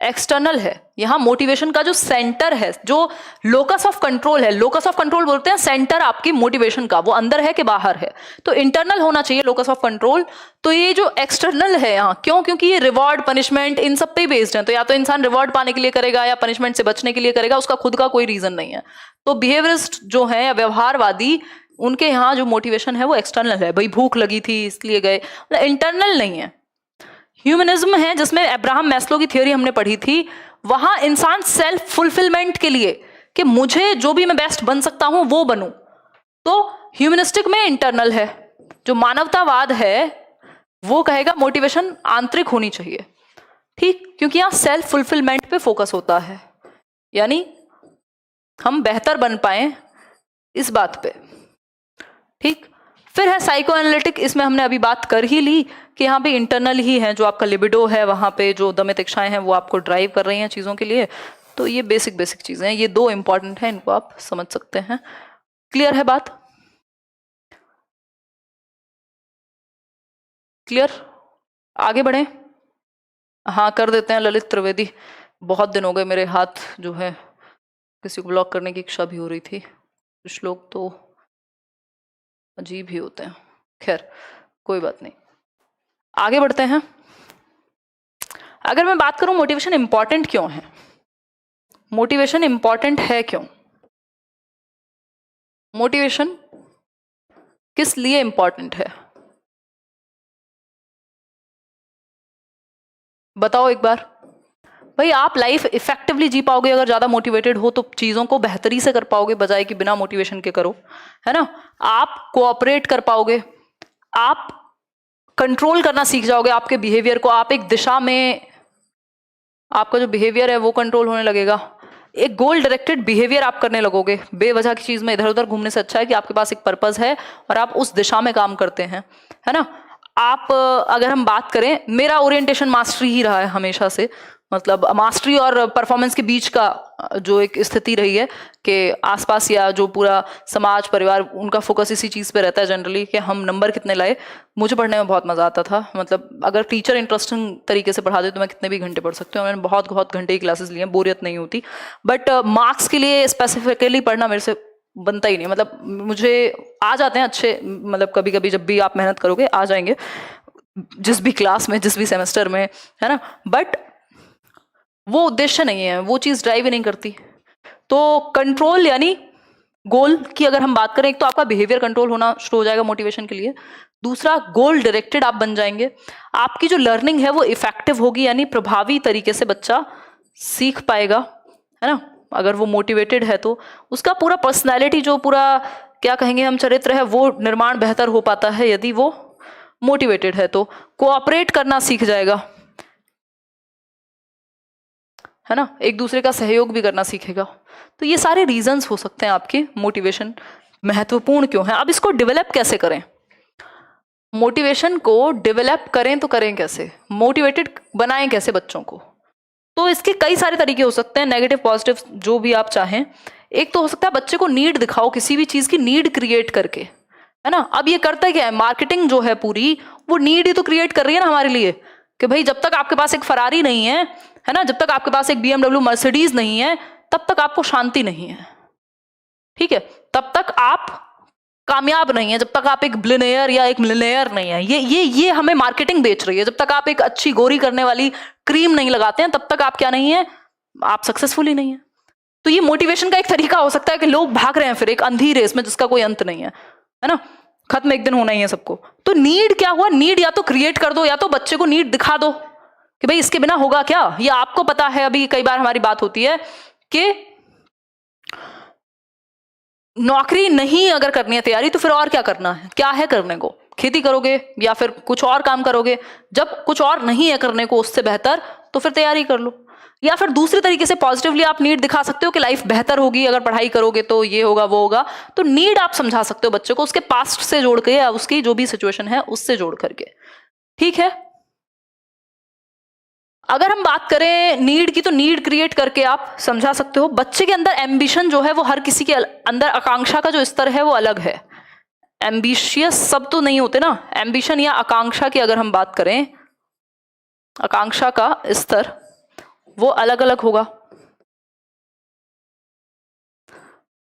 एक्सटर्नल है यहाँ मोटिवेशन का जो सेंटर है, जो लोकस ऑफ कंट्रोल है, लोकस ऑफ कंट्रोल बोलते हैं सेंटर आपकी मोटिवेशन का, वो अंदर है कि बाहर है। तो इंटरनल होना चाहिए लोकस ऑफ कंट्रोल। तो ये जो एक्सटर्नल है यहाँ, क्यों? क्योंकि ये रिवॉर्ड पनिशमेंट इन सब पे बेस्ड है। तो या तो इंसान रिवॉर्ड पाने के लिए करेगा या पनिशमेंट से बचने के लिए करेगा, उसका खुद का कोई रीजन नहीं है। तो बिहेवियरिस्ट जो है या व्यवहारवादी, उनके यहाँ जो मोटिवेशन है वो एक्सटर्नल है, भाई भूख लगी थी इसलिए गए, इंटरनल नहीं है। ह्यूमनिज्म है जिसमें अब्राहम मैस्लो की थियोरी हमने पढ़ी थी, वहां इंसान सेल्फ फुलफिलमेंट के लिए कि मुझे जो भी मैं बेस्ट बन सकता हूं वो बनूं। तो ह्यूमनिस्टिक में इंटरनल है। जो मानवतावाद है वो कहेगा मोटिवेशन आंतरिक होनी चाहिए, ठीक, क्योंकि यहां सेल्फ फुलफिलमेंट पे फोकस होता है, यानी हम बेहतर बन पाए इस बात पे, ठीक। फिर है साइको एनालिटिक, इसमें हमने अभी बात कर ही ली कि यहाँ पे इंटरनल ही है, जो आपका लिबिडो है, वहाँ पे जो दमित इच्छाएं हैं वो आपको ड्राइव कर रही हैं चीज़ों के लिए। तो ये बेसिक चीज़ें हैं, ये दो इंपॉर्टेंट हैं, इनको आप समझ सकते हैं। क्लियर है बात? क्लियर? आगे बढ़े? हाँ कर देते हैं। ललित त्रिवेदी, बहुत दिन हो गए, मेरे हाथ जो है किसी को ब्लॉक करने की इच्छा भी हो रही थी। कुछ लोग तो अजीब ही होते हैं, खैर कोई बात नहीं, आगे बढ़ते हैं। अगर मैं बात करूं मोटिवेशन इंपॉर्टेंट क्यों है, मोटिवेशन इंपॉर्टेंट है क्यों, मोटिवेशन किस लिए इंपॉर्टेंट है, बताओ एक बार। भाई आप लाइफ इफेक्टिवली जी पाओगे अगर ज्यादा मोटिवेटेड हो, तो चीजों को बेहतरी से कर पाओगे बजाय कि बिना मोटिवेशन के करो, है ना। आप कोऑपरेट कर पाओगे, आप कंट्रोल करना सीख जाओगे आपके बिहेवियर को, आप एक दिशा में, आपका जो बिहेवियर है वो कंट्रोल होने लगेगा, एक गोल डायरेक्टेड बिहेवियर आप करने लगोगे। बेवजह की चीज में इधर उधर घूमने से अच्छा है कि आपके पास एक पर्पस है और आप उस दिशा में काम करते हैं, है ना। आप अगर हम बात करें, मेरा ओरिएंटेशन मास्टरी ही रहा है हमेशा से, मतलब मास्टरी और परफॉर्मेंस के बीच का जो एक स्थिति रही है कि आसपास या जो पूरा समाज परिवार उनका फोकस इसी चीज़ पे रहता है जनरली कि हम नंबर कितने लाए। मुझे पढ़ने में बहुत मज़ा आता था, मतलब अगर टीचर इंटरेस्टिंग तरीके से पढ़ा दे तो मैं कितने भी घंटे पढ़ सकती हूँ। मैंने बहुत घंटे की क्लासेस ली हैं, बोरियत नहीं होती। बट मार्क्स के लिए स्पेसिफिकली पढ़ना मेरे से बनता ही नहीं, मतलब मुझे आ जाते हैं अच्छे, मतलब कभी कभी जब भी आप मेहनत करोगे आ जाएंगे, जिस भी क्लास में जिस भी सेमेस्टर में, है ना। बट वो उद्देश्य नहीं है, वो चीज़ ड्राइव ही नहीं करती। तो कंट्रोल यानी गोल की अगर हम बात करें, एक तो आपका बिहेवियर कंट्रोल होना शुरू हो जाएगा मोटिवेशन के लिए, दूसरा गोल डायरेक्टेड आप बन जाएंगे, आपकी जो लर्निंग है वो इफेक्टिव होगी, यानी प्रभावी तरीके से बच्चा सीख पाएगा, है ना। अगर वो मोटिवेटेड है तो उसका पूरा पर्सनैलिटी जो पूरा क्या कहेंगे हम, चरित्र है वो निर्माण बेहतर हो पाता है यदि वो मोटिवेटेड है। तो कोऑपरेट करना सीख जाएगा, है ना, एक दूसरे का सहयोग भी करना सीखेगा। तो ये सारे रीजंस हो सकते हैं आपके मोटिवेशन महत्वपूर्ण क्यों है। अब इसको डेवलप कैसे करें, मोटिवेशन को डेवलप करें तो करें कैसे, मोटिवेटेड बनाएं कैसे बच्चों को। तो इसके कई सारे तरीके हो सकते हैं, नेगेटिव पॉजिटिव जो भी आप चाहें। एक तो हो सकता है बच्चे को नीड दिखाओ, किसी भी चीज की नीड क्रिएट करके, है ना। अब ये करता क्या है, मार्केटिंग जो है पूरी वो नीड ही तो क्रिएट कर रही है ना हमारे लिए, कि भाई जब तक आपके पास एक फरारी नहीं है ना, जब तक आपके पास एक BMW मर्सिडीज नहीं है, तब तक आपको शांति नहीं है, ठीक है, तब तक आप कामयाब नहीं है, जब तक आप एक बिलियनियर या एक मिलियनियर नहीं है। ये हमें मार्केटिंग बेच रही है। जब तक आप एक अच्छी गोरी करने वाली क्रीम नहीं लगाते हैं, तब तक आप क्या नहीं है, आप सक्सेसफुल ही नहीं है। तो ये मोटिवेशन का एक तरीका हो सकता है कि लोग भाग रहे हैं फिर एक अंधी रेस में जिसका कोई अंत नहीं है ना, खत्म एक दिन होना ही है सबको। तो नीड क्या हुआ, नीड या तो क्रिएट कर दो या तो बच्चे को नीड दिखा दो कि भाई इसके बिना होगा क्या। ये आपको पता है, अभी कई बार हमारी बात होती है कि नौकरी नहीं अगर करनी है तैयारी, तो फिर और क्या करना है, क्या है करने को, खेती करोगे या फिर कुछ और काम करोगे। जब कुछ और नहीं है करने को उससे बेहतर, तो फिर तैयारी कर लो। या फिर दूसरे तरीके से पॉजिटिवली आप नीड दिखा सकते हो कि लाइफ बेहतर होगी अगर पढ़ाई करोगे, तो ये होगा वो होगा। तो नीड आप समझा सकते हो बच्चे को, उसके पास्ट से जोड़ के या उसकी जो भी सिचुएशन है उससे जोड़ करके, ठीक है। अगर हम बात करें नीड की, तो नीड क्रिएट करके आप समझा सकते हो। बच्चे के अंदर एम्बिशन जो है वो, हर किसी के अंदर आकांक्षा का जो स्तर है वो अलग है। एम्बिशियस सब तो नहीं होते ना, एम्बिशन या आकांक्षा की अगर हम बात करें, आकांक्षा का स्तर वो अलग अलग होगा,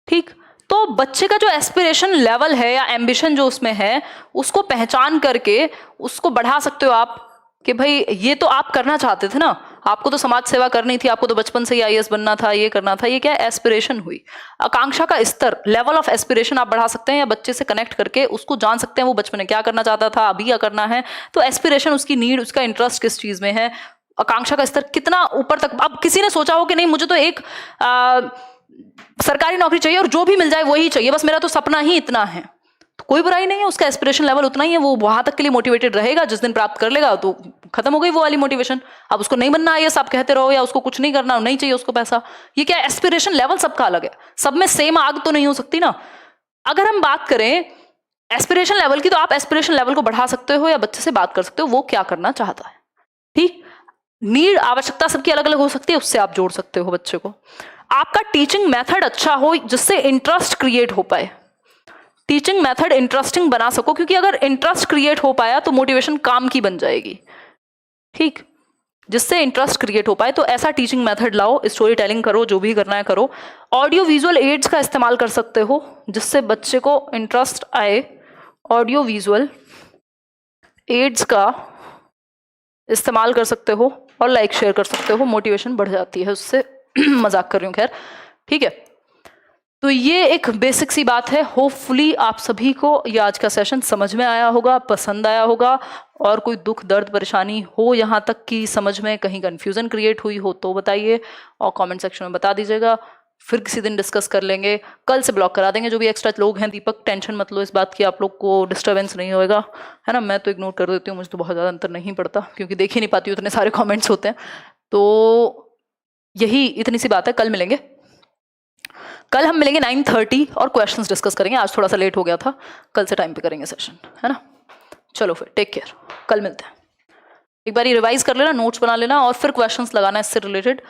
ठीक। तो बच्चे का जो एस्पिरेशन लेवल है या एम्बिशन जो उसमें है, उसको पहचान करके उसको बढ़ा सकते हो आप कि भाई ये तो आप करना चाहते थे ना, आपको तो समाज सेवा करनी थी, आपको तो बचपन से ही IAS बनना था, ये करना था, ये क्या एस्पिरेशन हुई। आकांक्षा का स्तर, लेवल ऑफ एस्पिरेशन आप बढ़ा सकते हैं या बच्चे से कनेक्ट करके उसको जान सकते हैं वो बचपन में क्या करना चाहता था, अभी क्या करना है। तो एस्पिरेशन, उसकी नीड, उसका इंटरेस्ट किस चीज में है, आकांक्षा का स्तर कितना ऊपर तक। अब किसी ने सोचा हो कि नहीं मुझे तो एक सरकारी नौकरी चाहिए और जो भी मिल जाए वही चाहिए, बस मेरा तो सपना ही इतना है, तो कोई बुराई नहीं है, उसका एस्पिरेशन लेवल उतना ही है, वो वहां तक के लिए मोटिवेटेड रहेगा। जिस दिन प्राप्त कर लेगा तो खत्म हो गई वो वाली मोटिवेशन। अब उसको नहीं बनना IAS आप कहते रहो, या उसको कुछ नहीं करना, नहीं चाहिए उसको पैसा, ये क्या एस्पिरेशन लेवल सबका अलग है, सब में सेम आग तो नहीं हो सकती ना। अगर हम बात करें एस्पिरेशन लेवल की, तो आप एस्पिरेशन लेवल को बढ़ा सकते हो या बच्चे से बात कर सकते हो वो क्या करना चाहता है, ठीक। नीड, आवश्यकता सबकी अलग अलग हो सकती है, उससे आप जोड़ सकते हो बच्चे को। आपका टीचिंग मेथड अच्छा हो जिससे इंटरेस्ट क्रिएट हो पाए, टीचिंग मेथड इंटरेस्टिंग बना सको, क्योंकि अगर इंटरेस्ट क्रिएट हो पाया तो मोटिवेशन काम की बन जाएगी, ठीक, जिससे इंटरेस्ट क्रिएट हो पाए। तो ऐसा टीचिंग मेथड लाओ, स्टोरी टेलिंग करो, जो भी करना है करो। ऑडियो विजुअल एड्स का इस्तेमाल कर सकते हो जिससे बच्चे को इंटरेस्ट आए, ऑडियो विजुअल एड्स का इस्तेमाल कर सकते हो और लाइक शेयर कर सकते हो, मोटिवेशन बढ़ जाती है उससे। मजाक कर रही हूँ, खैर, ठीक है। तो ये एक बेसिक सी बात है। होपफुली आप सभी को ये आज का सेशन समझ में आया होगा, पसंद आया होगा, और कोई दुख दर्द परेशानी हो यहाँ तक कि समझ में कहीं कंफ्यूजन क्रिएट हुई हो तो बताइए और कमेंट सेक्शन में बता दीजिएगा। फिर किसी दिन डिस्कस कर लेंगे, कल से ब्लॉक करा देंगे जो भी एक्स्ट्रा लोग हैं। दीपक टेंशन मत लो इस बात की, आप लोग को डिस्टर्बेंस नहीं होएगा, है ना। मैं तो इग्नोर कर देती हूँ, मुझे तो बहुत ज़्यादा अंतर नहीं पड़ता क्योंकि देख ही नहीं पाती हूँ, इतने सारे कमेंट्स होते हैं। तो यही इतनी सी बात है, कल मिलेंगे। कल हम मिलेंगे 9:30 और क्वेश्चंस डिस्कस करेंगे। आज थोड़ा सा लेट हो गया था, कल से टाइम पे करेंगे सेशन, है ना। चलो फिर टेक केयर, कल मिलते हैं। एक बार रिवाइज कर लेना, नोट्स बना लेना और फिर क्वेश्चंस लगाना इससे रिलेटेड।